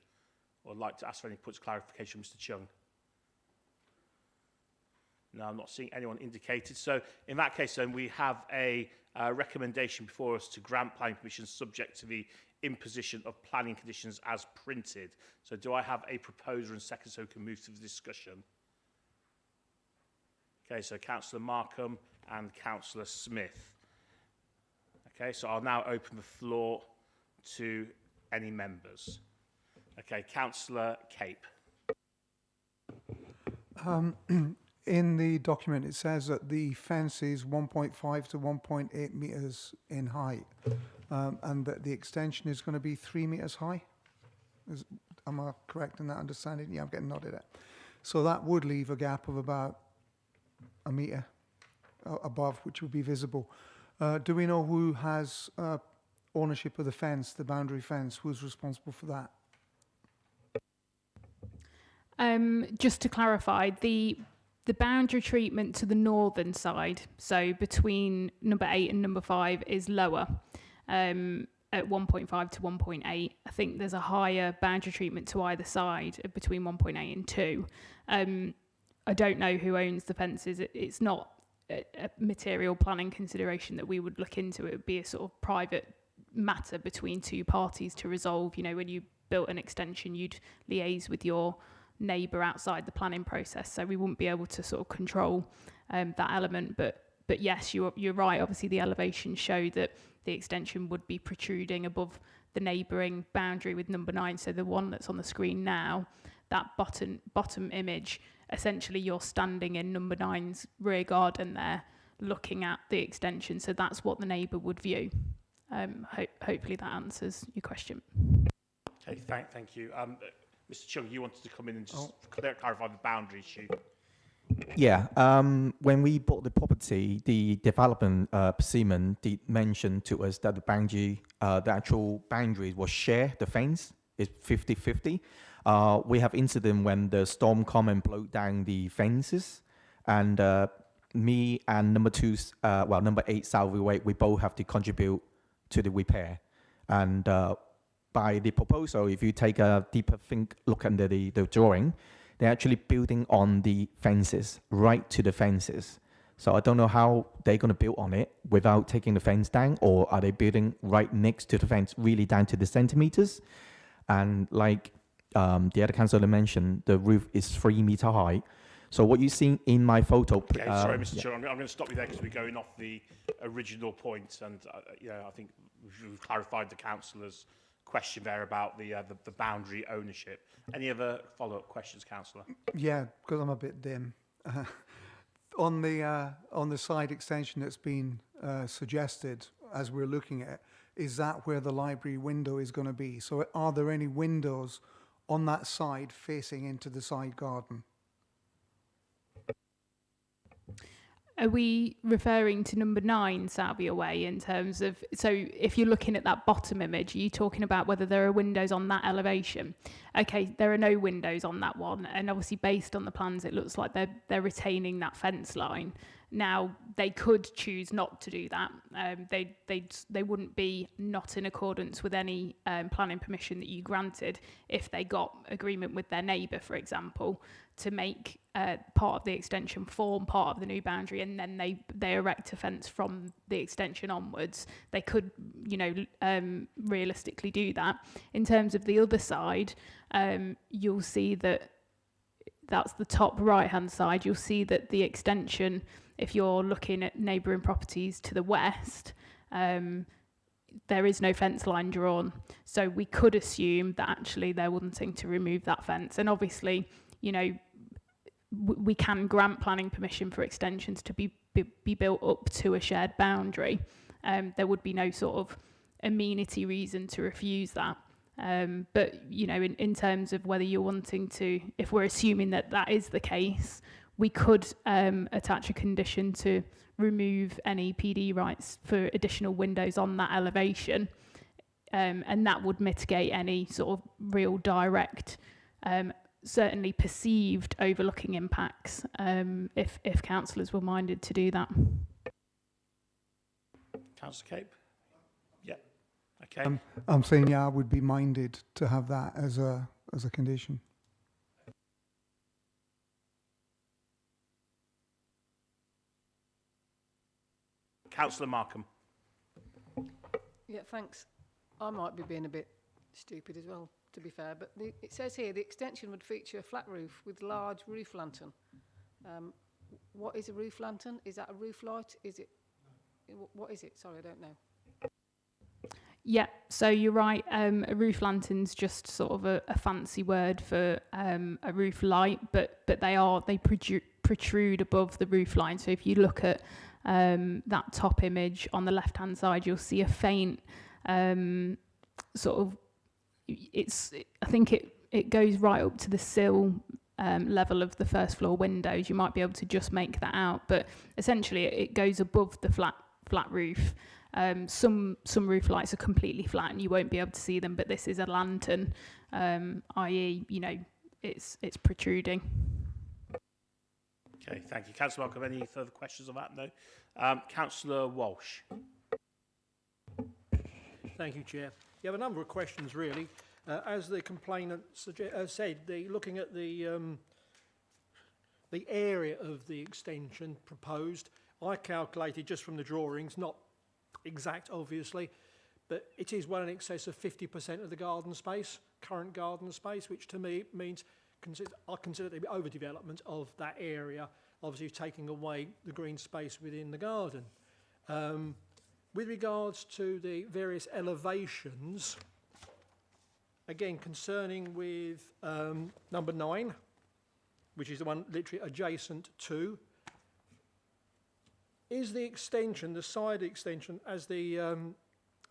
A: Or I'd like to ask for any points of clarification, Mr. Chung? No, I'm not seeing anyone indicated. So in that case, then, we have a recommendation before us to grant planning permission subject to the imposition of planning conditions as printed. So do I have a proposer and second so we can move to the discussion? Okay, so Councillor Markham and Councillor Smith. Okay, so I'll now open the floor to any members. Okay, Councillor Cape.
I: In the document, it says that the fence is 1.5 to 1.8 metres in height, and that the extension is going to be 3 metres high. Am I correct in that understanding? Yeah, I'm getting nodded at. So that would leave a gap of about a metre above, which would be visible. Do we know who has ownership of the fence, the boundary fence? Who's responsible for that?
F: Just to clarify, the boundary treatment to the northern side, so between number 8 and number 5, is lower at 1.5 to 1.8. I think there's a higher boundary treatment to either side between 1.8 and 2. I don't know who owns the fences. It's not a material planning consideration that we would look into. It would be a sort of private matter between two parties to resolve. When you built an extension, you'd liaise with your neighbour outside the planning process, so we wouldn't be able to sort of control that element. But yes, you're right. Obviously, the elevations show that the extension would be protruding above the neighbouring boundary with number 9. So the one that's on the screen now, that bottom image, essentially you're standing in number 9's rear garden there, looking at the extension. So that's what the neighbour would view. Hopefully that answers your question.
A: Okay, thank you. Mr. Chung, you wanted to come in and just clarify the boundary issue.
L: Yeah, when we bought the property, the development Persimmon did mention to us that the boundary, the actual boundary was shared, the fence is 50-50. We have incident when the storm come and blow down the fences, and me and number 8 Salvey Way, we both have to contribute to the repair. And by the proposal, if you take a deeper look under the drawing, they're actually building on the fences, right to the fences. So I don't know how they're going to build on it without taking the fence down, or are they building right next to the fence, really down to the centimeters? And like the other councillor mentioned, the roof is 3 meter high. So what you see in my photo...
A: Okay, sorry, Mr. Chair, I'm going to stop you there because we're going off the original point, and I think we've clarified the councillor's question there about the boundary ownership. Any other follow-up questions, councillor?
I: Yeah, because I'm a bit dim. On the side extension that's been suggested as we're looking at, is that where the library window is going to be? So are there any windows on that side facing into the side garden?
F: Are we referring to number 9 Salvia Way in terms of, so if you're looking at that bottom image, are you talking about whether there are windows on that elevation? Okay, there are no windows on that one, and obviously based on the plans it looks like they're retaining that fence line. Now, they could choose not to do that. They wouldn't be not in accordance with any planning permission that you granted if they got agreement with their neighbour, for example, to make part of the extension form part of the new boundary, and then they erect a fence from the extension onwards. They could, realistically do that. In terms of the other side, you'll see that that's the top right-hand side. You'll see that the extension, if you're looking at neighbouring properties to the west, there is no fence line drawn. So we could assume that actually they're wanting to remove that fence. And obviously, we can grant planning permission for extensions to be built up to a shared boundary. There would be no sort of amenity reason to refuse that. But, in terms of whether you're wanting to, if we're assuming that that is the case, we could attach a condition to remove any PD rights for additional windows on that elevation. And that would mitigate any sort of real direct, certainly perceived overlooking impacts, if councillors were minded to do that.
M: Councillor Cape? Yeah. Okay.
I: I'm saying, I would be minded to have that as a condition.
A: Councillor Markham.
E: Yeah, thanks. I might be being a bit stupid as well, to be fair, but it says here the extension would feature a flat roof with large roof lantern. What is a roof lantern? Is that a roof light? Is it? What is it? Sorry, I don't know.
F: Yeah, so you're right. A roof lantern's just sort of a fancy word for a roof light, but they protrude above the roof line. So if you look at that top image on the left-hand side, you'll see a faint sort of. I think it goes right up to the sill level of the first floor windows. You might be able to just make that out, but essentially it goes above the flat roof. Some roof lights are completely flat and you won't be able to see them, but this is a lantern, i.e., it's protruding.
A: Okay, thank you. Councillor Markham, any further questions on that? No. Councillor Walsh.
M: Thank you, Chair. You have a number of questions, really. As the complainant said, looking at the area of the extension proposed, I calculated just from the drawings, not exact obviously, but it is well in excess of 50% of the garden space, current garden space, which to me means I consider the overdevelopment of that area, obviously taking away the green space within the garden. With regards to the various elevations, again concerning with number 9, which is the one literally adjacent to, is the extension, the side extension, as the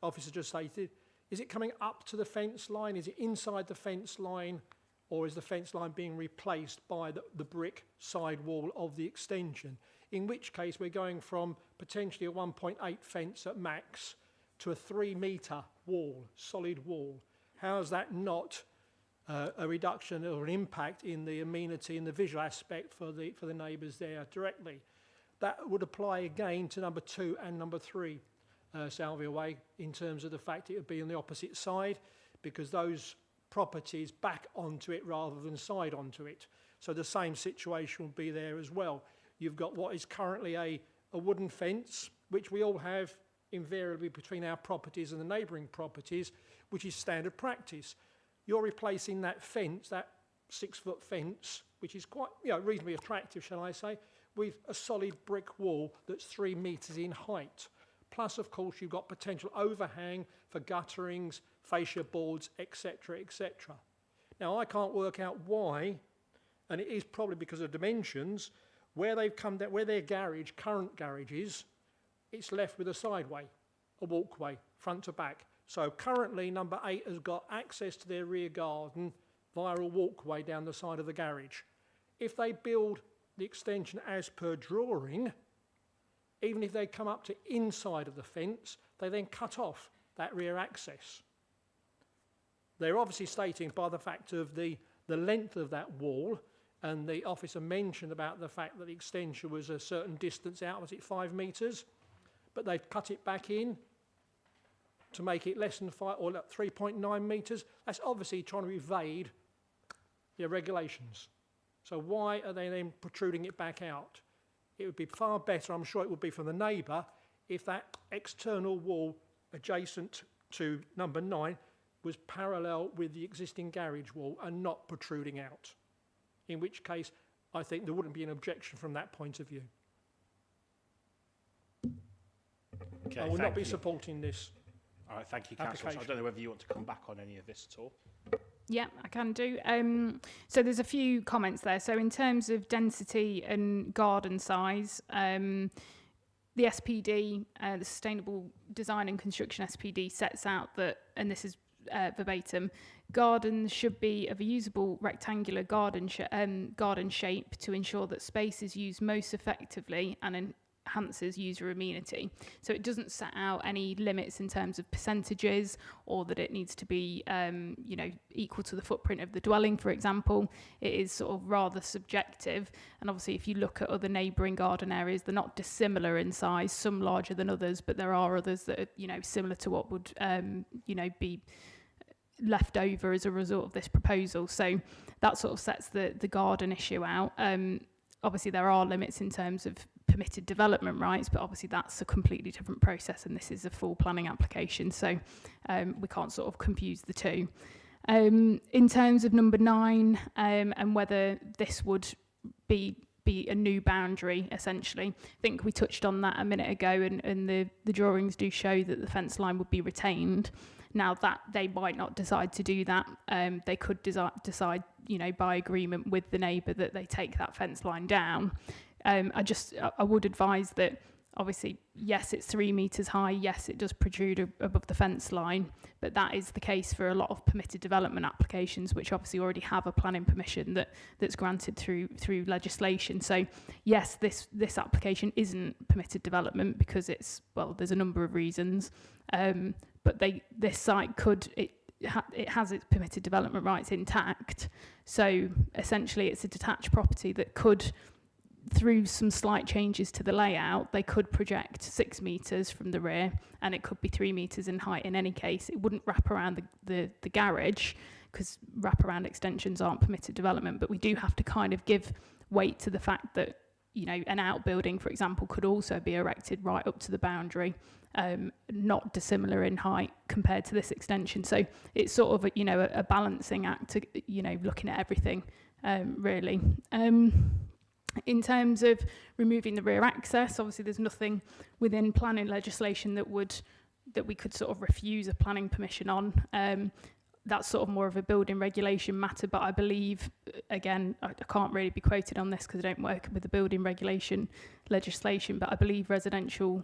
M: officer just stated, is it coming up to the fence line? Is it inside the fence line? Or is the fence line being replaced by the brick side wall of the extension? In which case we're going from potentially a 1.8 fence at max to a 3-metre wall, solid wall. How is that not a reduction or an impact in the amenity and the visual aspect for the neighbours there directly? That would apply again to number 2 and number 3, Salvia Way, in terms of the fact it would be on the opposite side, because those properties back onto it rather than side onto it. So the same situation will be there as well. You've got what is currently a wooden fence, which we all have invariably between our properties and the neighbouring properties, which is standard practice. You're replacing that fence, that 6-foot fence, which is quite reasonably attractive, shall I say, with a solid brick wall that's 3 metres in height. Plus, of course, you've got potential overhang for gutterings, fascia boards, etc., etc. Now, I can't work out why, and it is probably because of dimensions, where they've come down, where their garage, current garage is, it's left with a sideway, a walkway, front to back. So currently, number 8 has got access to their rear garden via a walkway down the side of the garage. If they build the extension as per drawing, even if they come up to inside of the fence, they then cut off that rear access. They're obviously stating by the fact of the length of that wall, and the officer mentioned about the fact that the extension was a certain distance out, was it 5 metres? But they've cut it back in to make it less than 5 or 3.9 metres. That's obviously trying to evade the regulations. So why are they then protruding it back out? It would be far better, I'm sure it would be for the neighbour, if that external wall adjacent to number 9 was parallel with the existing garage wall and not protruding out. In which case, I think there wouldn't be an objection from that point of view.
A: Okay,
M: I will not
A: thank
M: be
A: you.
M: supporting this.
A: All right, thank you, Councillor. I
M: application.
A: don't know whether you want to come back on any of this at all.
F: Yeah, I can do. So there's a few comments there. So in terms of density and garden size, the SPD, the Sustainable Design and Construction SPD, sets out that, and this is verbatim, gardens should be of a usable rectangular garden shape to ensure that space is used most effectively and enhances user amenity. So it doesn't set out any limits in terms of percentages or that it needs to be, equal to the footprint of the dwelling, for example. It is sort of rather subjective. And obviously, if you look at other neighbouring garden areas, they're not dissimilar in size, some larger than others, but there are others that are, similar to what would, be left over as a result of this proposal. So that sort of sets the garden issue out. Obviously, there are limits in terms of permitted development rights, but obviously that's a completely different process, and this is a full planning application, so we can't sort of confuse the two. In terms of number 9, and whether this would be a new boundary, essentially, I think we touched on that a minute ago, and the drawings do show that the fence line would be retained. Now that they might not decide to do that, they could decide, by agreement with the neighbour that they take that fence line down. I would advise that, obviously, yes, it's 3 metres high, yes, it does protrude above the fence line, but that is the case for a lot of permitted development applications, which obviously already have a planning permission that's granted through legislation. So yes, this application isn't permitted development because there's a number of reasons, but this site it has its permitted development rights intact. So essentially it's a detached property that could, through some slight changes to the layout, they could project 6 metres from the rear, and it could be 3 metres in height in any case. It wouldn't wrap around the garage, because wraparound extensions aren't permitted development, but we do have to kind of give weight to the fact that, an outbuilding, for example, could also be erected right up to the boundary, not dissimilar in height compared to this extension. So it's sort of a balancing act to, looking at everything, really. In terms of removing the rear access, obviously there's nothing within planning legislation that we could sort of refuse a planning permission on. That's sort of more of a building regulation matter, but I believe, again, I can't really be quoted on this because I don't work with the building regulation legislation, but I believe residential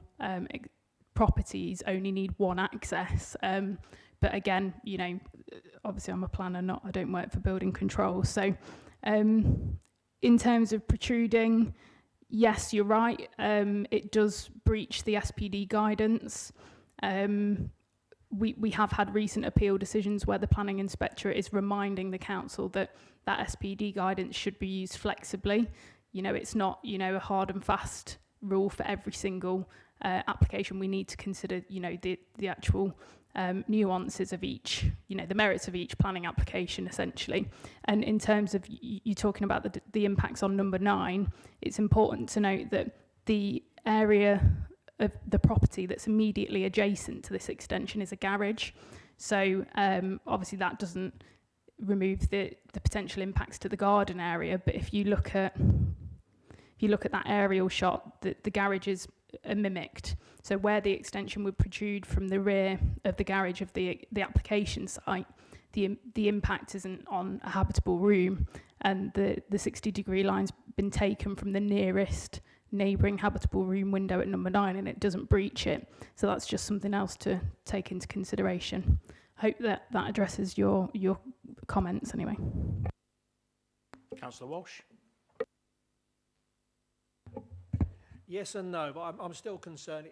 F: properties only need one access. But again, obviously I'm a planner, I don't work for building control. So in terms of protruding, yes, you're right. It does breach the SPD guidance. We have had recent appeal decisions where the planning inspectorate is reminding the council that SPD guidance should be used flexibly. It's not, a hard and fast rule for every single application. We need to consider, the actual nuances of each, the merits of each planning application, essentially. And in terms of you talking about the impacts on number 9, it's important to note that the area of the property that's immediately adjacent to this extension is a garage. So obviously that doesn't remove the potential impacts to the garden area, but if you look at that aerial shot, the garages are mimicked. So where the extension would protrude from the rear of the garage of the application site, the impact isn't on a habitable room, and the 60-degree line's been taken from the nearest neighbouring habitable room window at number 9, and it doesn't breach it. So that's just something else to take into consideration. Hope that addresses your comments anyway.
A: Councillor Walsh.
M: Yes and no, but I'm still concerned.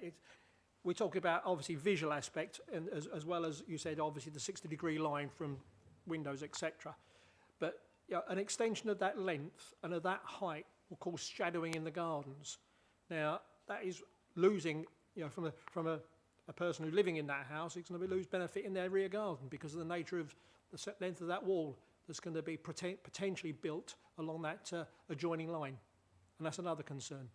M: We're talking about, obviously, visual aspect, and as well as you said, obviously, the 60-degree line from windows, etc. But an extension of that length and of that height will cause shadowing in the gardens. Now, that is losing, from a person who's living in that house, it's going to lose benefit in their rear garden because of the nature of the length of that wall that's going to be potentially built along that adjoining line. And that's another concern.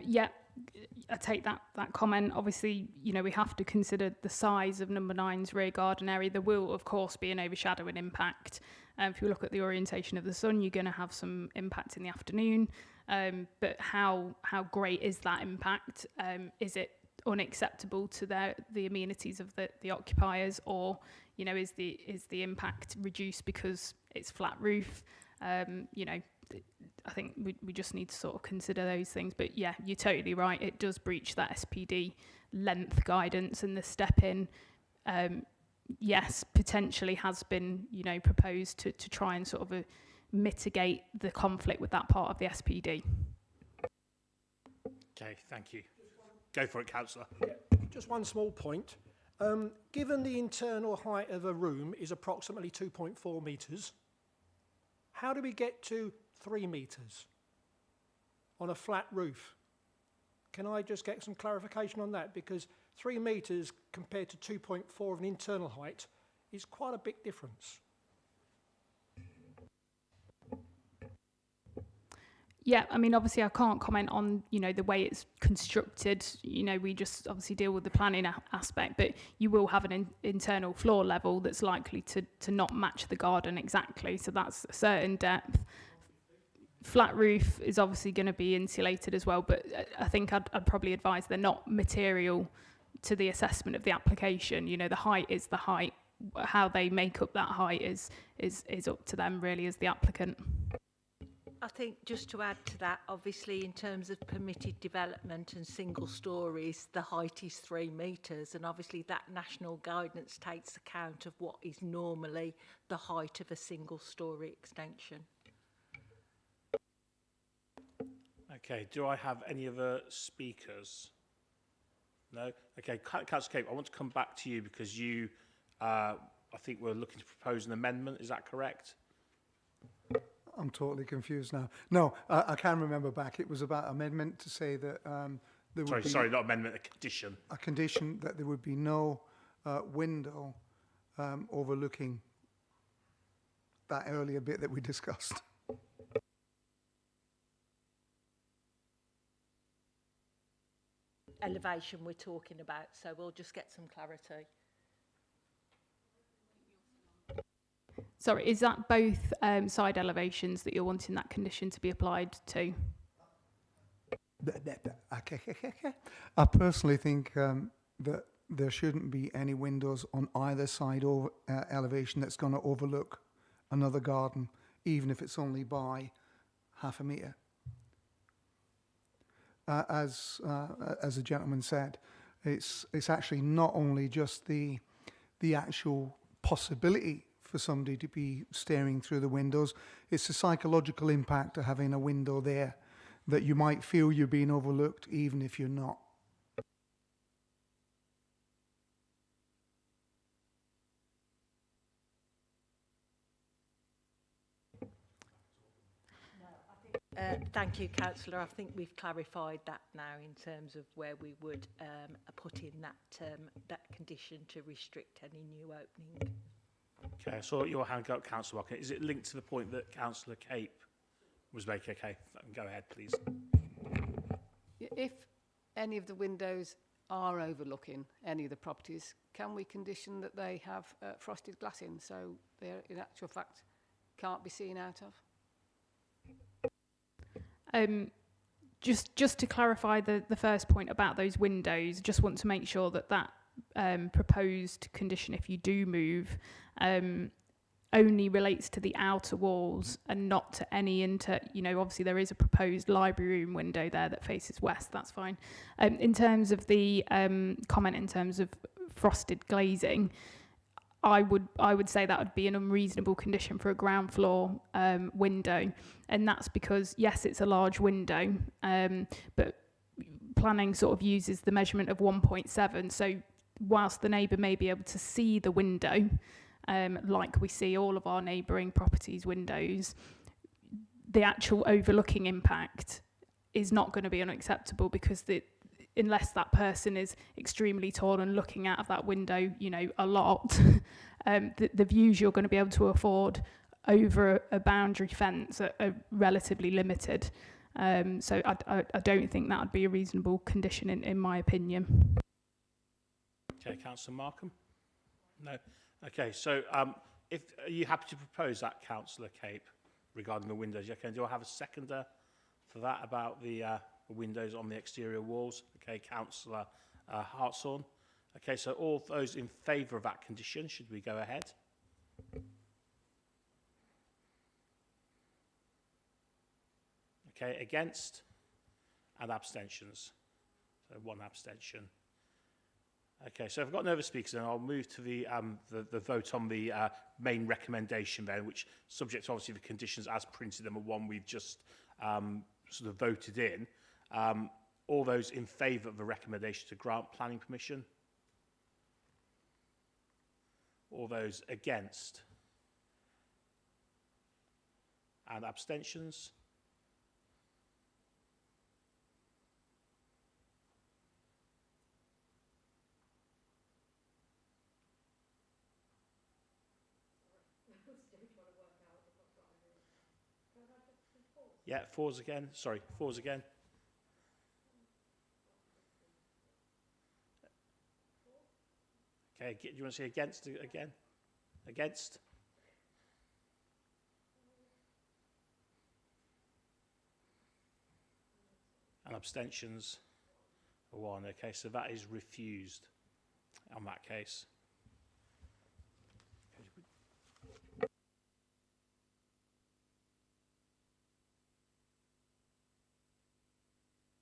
F: Yeah, I take that comment. Obviously, we have to consider the size of number 9's rear garden area. There will, of course, be an overshadowing impact. If you look at the orientation of the sun, you're going to have some impact in the afternoon. But how great is that impact? Is it unacceptable to the amenities of the occupiers, or is the impact reduced because it's flat roof? I think we just need to sort of consider those things. But yeah, you're totally right. It does breach that SPD length guidance, and the step in, yes, potentially has been, proposed to try and sort of mitigate the conflict with that part of the SPD.
A: Okay, thank you. Go for it, Councillor.
M: Yeah, just one small point. Given the internal height of a room is approximately 2.4 metres, how do we get to 3 metres on a flat roof? Can I just get some clarification on that? Because 3 metres compared to 2.4 of an internal height is quite a big difference.
F: Yeah, I mean, obviously I can't comment on, the way it's constructed. We just obviously deal with the planning aspect, but you will have an internal floor level that's likely to not match the garden exactly. So that's a certain depth. Flat roof is obviously going to be insulated as well, but I think I'd probably advise they're not material to the assessment of the application. The height is the height. How they make up that height is up to them really as the applicant.
K: I think just to add to that, obviously in terms of permitted development and single stories, the height is 3 metres, and obviously that national guidance takes account of what is normally the height of a single story extension.
A: Okay, do I have any other speakers? No? Okay, Councillor Cape, I want to come back to you because you, I think we're looking to propose an amendment, is that correct?
I: I'm totally confused now. No, I can remember back. It was about amendment to say that there would be...
A: Sorry, not amendment, a condition.
I: A condition that there would be no window overlooking that earlier bit that we discussed.
K: Elevation we're talking about, so we'll just get some clarity.
F: Sorry, is that both side elevations that you're wanting that condition to be applied to?
I: I personally think that there shouldn't be any windows on either side elevation that's going to overlook another garden, even if it's only by half a metre. As the gentleman said, it's actually not only just the actual possibility for somebody to be staring through the windows, it's the psychological impact of having a window there that you might feel you're being overlooked even if you're not.
K: Thank you, Councillor. I think we've clarified that now in terms of where we would put in that condition to restrict any new opening.
A: Okay, I saw your hand go up, Councillor Walker. Is it linked to the point that Councillor Cape was making? Okay, go ahead, please.
E: If any of the windows are overlooking any of the properties, can we condition that they have frosted glass in, so they're in actual fact can't be seen out of?
F: Just to clarify the first point about those windows, just want to make sure that proposed condition, if you do move, only relates to the outer walls and not to any obviously there is a proposed library room window there that faces west, that's fine. In terms of the comment in terms of frosted glazing, I would say that would be an unreasonable condition for a ground floor window, and that's because yes, it's a large window, but planning sort of uses the measurement of 1.7. So whilst the neighbour may be able to see the window, like we see all of our neighbouring properties' windows, the actual overlooking impact is not going to be unacceptable, because unless that person is extremely tall and looking out of that window, you know, a lot, the views you're going to be able to afford over a boundary fence are relatively limited. So I don't think that would be a reasonable condition in my opinion.
A: Okay, Councillor Markham? No. Okay, so are you happy to propose that, Councillor Cape, regarding the windows? Okay, do I have a seconder for that about the windows on the exterior walls? Okay, Councillor Hartshorn. Okay, so all those in favour of that condition, should we go ahead? Okay, against and abstentions. So one abstention. Okay, so if I've got no other speakers, then I'll move to the vote on the main recommendation then, which, subject to obviously the conditions as printed, and the one we've just sort of voted in. All those in favour of the recommendation to grant planning permission? All those against? And abstentions? Yeah, fours again. Sorry, fours again. Okay, do you want to say against again? Against? And abstentions for one. Okay, so that is refused on that case.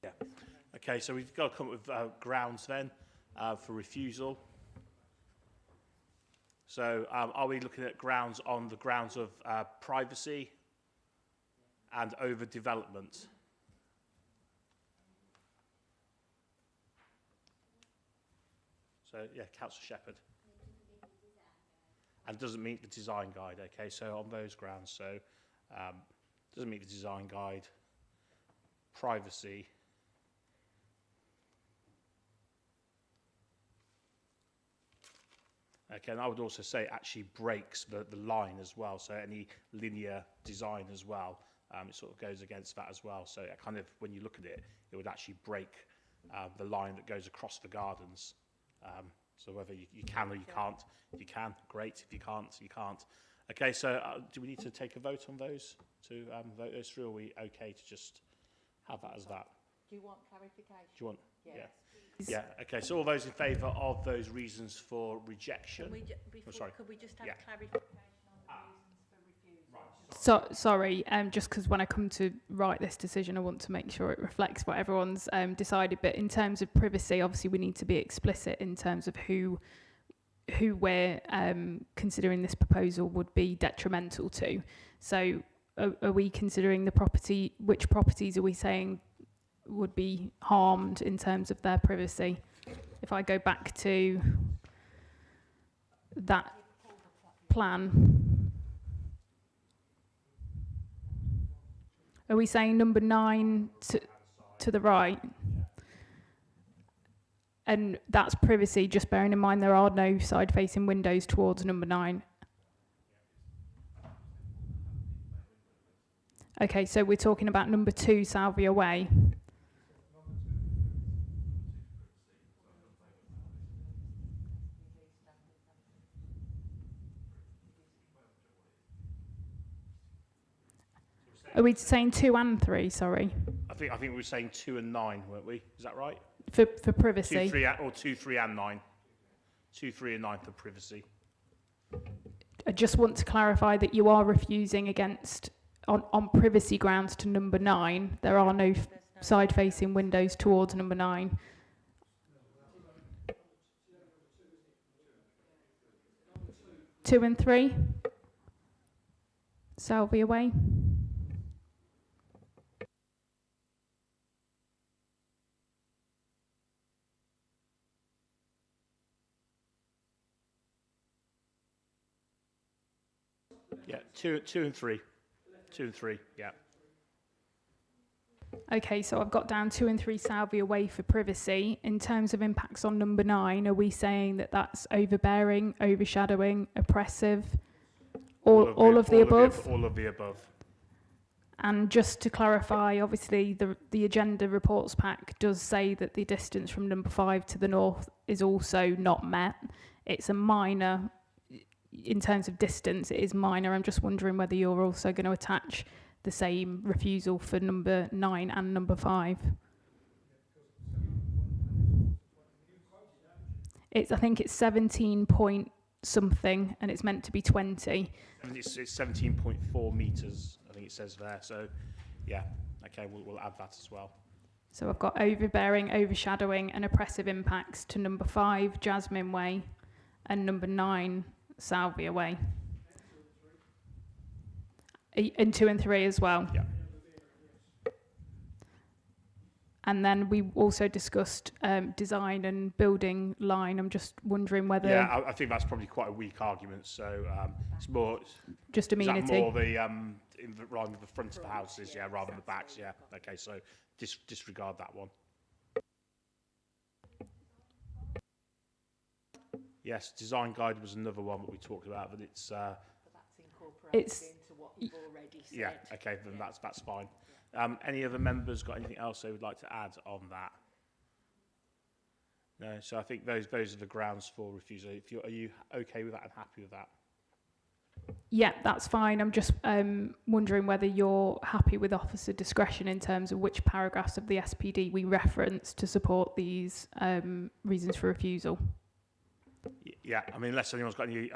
A: Yeah. Okay, so we've got to come up with grounds then for refusal. So are we looking at grounds on the grounds of privacy and overdevelopment? So, yeah, Councillor Shepherd. And doesn't meet the design guide, okay, so on those grounds, so doesn't meet the design guide, privacy, okay, and I would also say actually breaks the line as well, so any linear design as well, it sort of goes against that as well, so kind of when you look at it, it would actually break the line that goes across the gardens. So whether you can or you can't. If you can, great. If you can't, you can't. Okay, so do we need to take a vote on those to vote those through, or are we okay to just have that as that?
K: Do you want clarification?
A: Do you want?
K: Yes.
A: Yeah. Yeah, okay, so all those in favour of those reasons for rejection?
K: Can we could we just have clarification on the reasons for refusal? Right.
F: So sorry, just because when I come to write this decision, I want to make sure it reflects what everyone's decided. But in terms of privacy, obviously we need to be explicit in terms of who we're considering this proposal would be detrimental to. So are we considering the property? Which properties are we saying would be harmed in terms of their privacy? If I go back to that plan. Are we saying number 9 to the right? And that's privacy, just bearing in mind there are no side-facing windows towards number 9. Okay, so we're talking about number 2, Salvia Way. Are we saying 2 and 3, sorry?
A: I think we were saying 2 and 9, weren't we? Is that right?
F: For privacy?
A: 2, 3, or 2, 3 and 9. 2, 3 and 9 for privacy.
F: I just want to clarify that you are refusing against, on privacy grounds, to number 9. There are no side-facing windows towards number 9. Two and 3? Salvia Way?
A: Yeah, two and three. 2 and 3, yeah.
F: Okay, so I've got down 2 and 3 Salvia Way for privacy. In terms of impacts on number 9, are we saying that that's overbearing, overshadowing, oppressive, all of the above?
A: All of the above.
F: And just to clarify, obviously the agenda reports pack does say that the distance from number 5 to the north is also not met. It's a minor, in terms of distance, it is minor. I'm just wondering whether you're also going to attach the same refusal for number 9 and number 5. I think it's 17 point something, and it's meant to be 20.
A: It's 17.4 metres, I think it says there. So, yeah, okay, we'll add that as well.
F: So I've got overbearing, overshadowing, and oppressive impacts to number 5, Jasmine Way, and number 9, Salvia Way. And 2 and 3 as well.
A: Yeah.
F: And then we also discussed design and building line. I'm just wondering whether...
A: Yeah, I think that's probably quite a weak argument. So it's more...
F: Just amenity.
A: Is that more the, rather the front of the houses, yeah, rather than the backs, yeah. Okay, so disregard that one. Yes, design guide was another one that we talked about, but it's...
K: But that's incorporated into what you've already said.
A: Yeah, okay, then that's fine. Any other members got anything else they would like to add on that? No, so I think those are the grounds for refusal. Are you okay with that and happy with that?
F: Yeah, that's fine. I'm just wondering whether you're happy with officer discretion in terms of which paragraphs of the SPD we reference to support these reasons for refusal.
A: Yeah, I mean, unless anyone's got any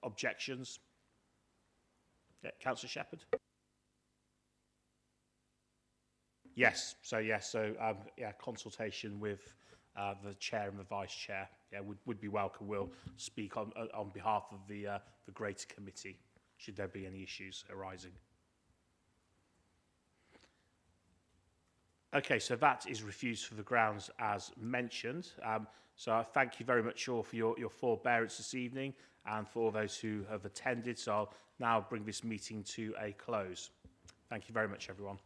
A: objections. Yeah, Councillor Shepherd? Yes, so consultation with the chair and the vice chair, yeah, would be welcome. We'll speak on behalf of the greater committee, should there be any issues arising. Okay, so that is refused for the grounds as mentioned. So I thank you very much all for your forbearance this evening and for all those who have attended. So I'll now bring this meeting to a close. Thank you very much, everyone.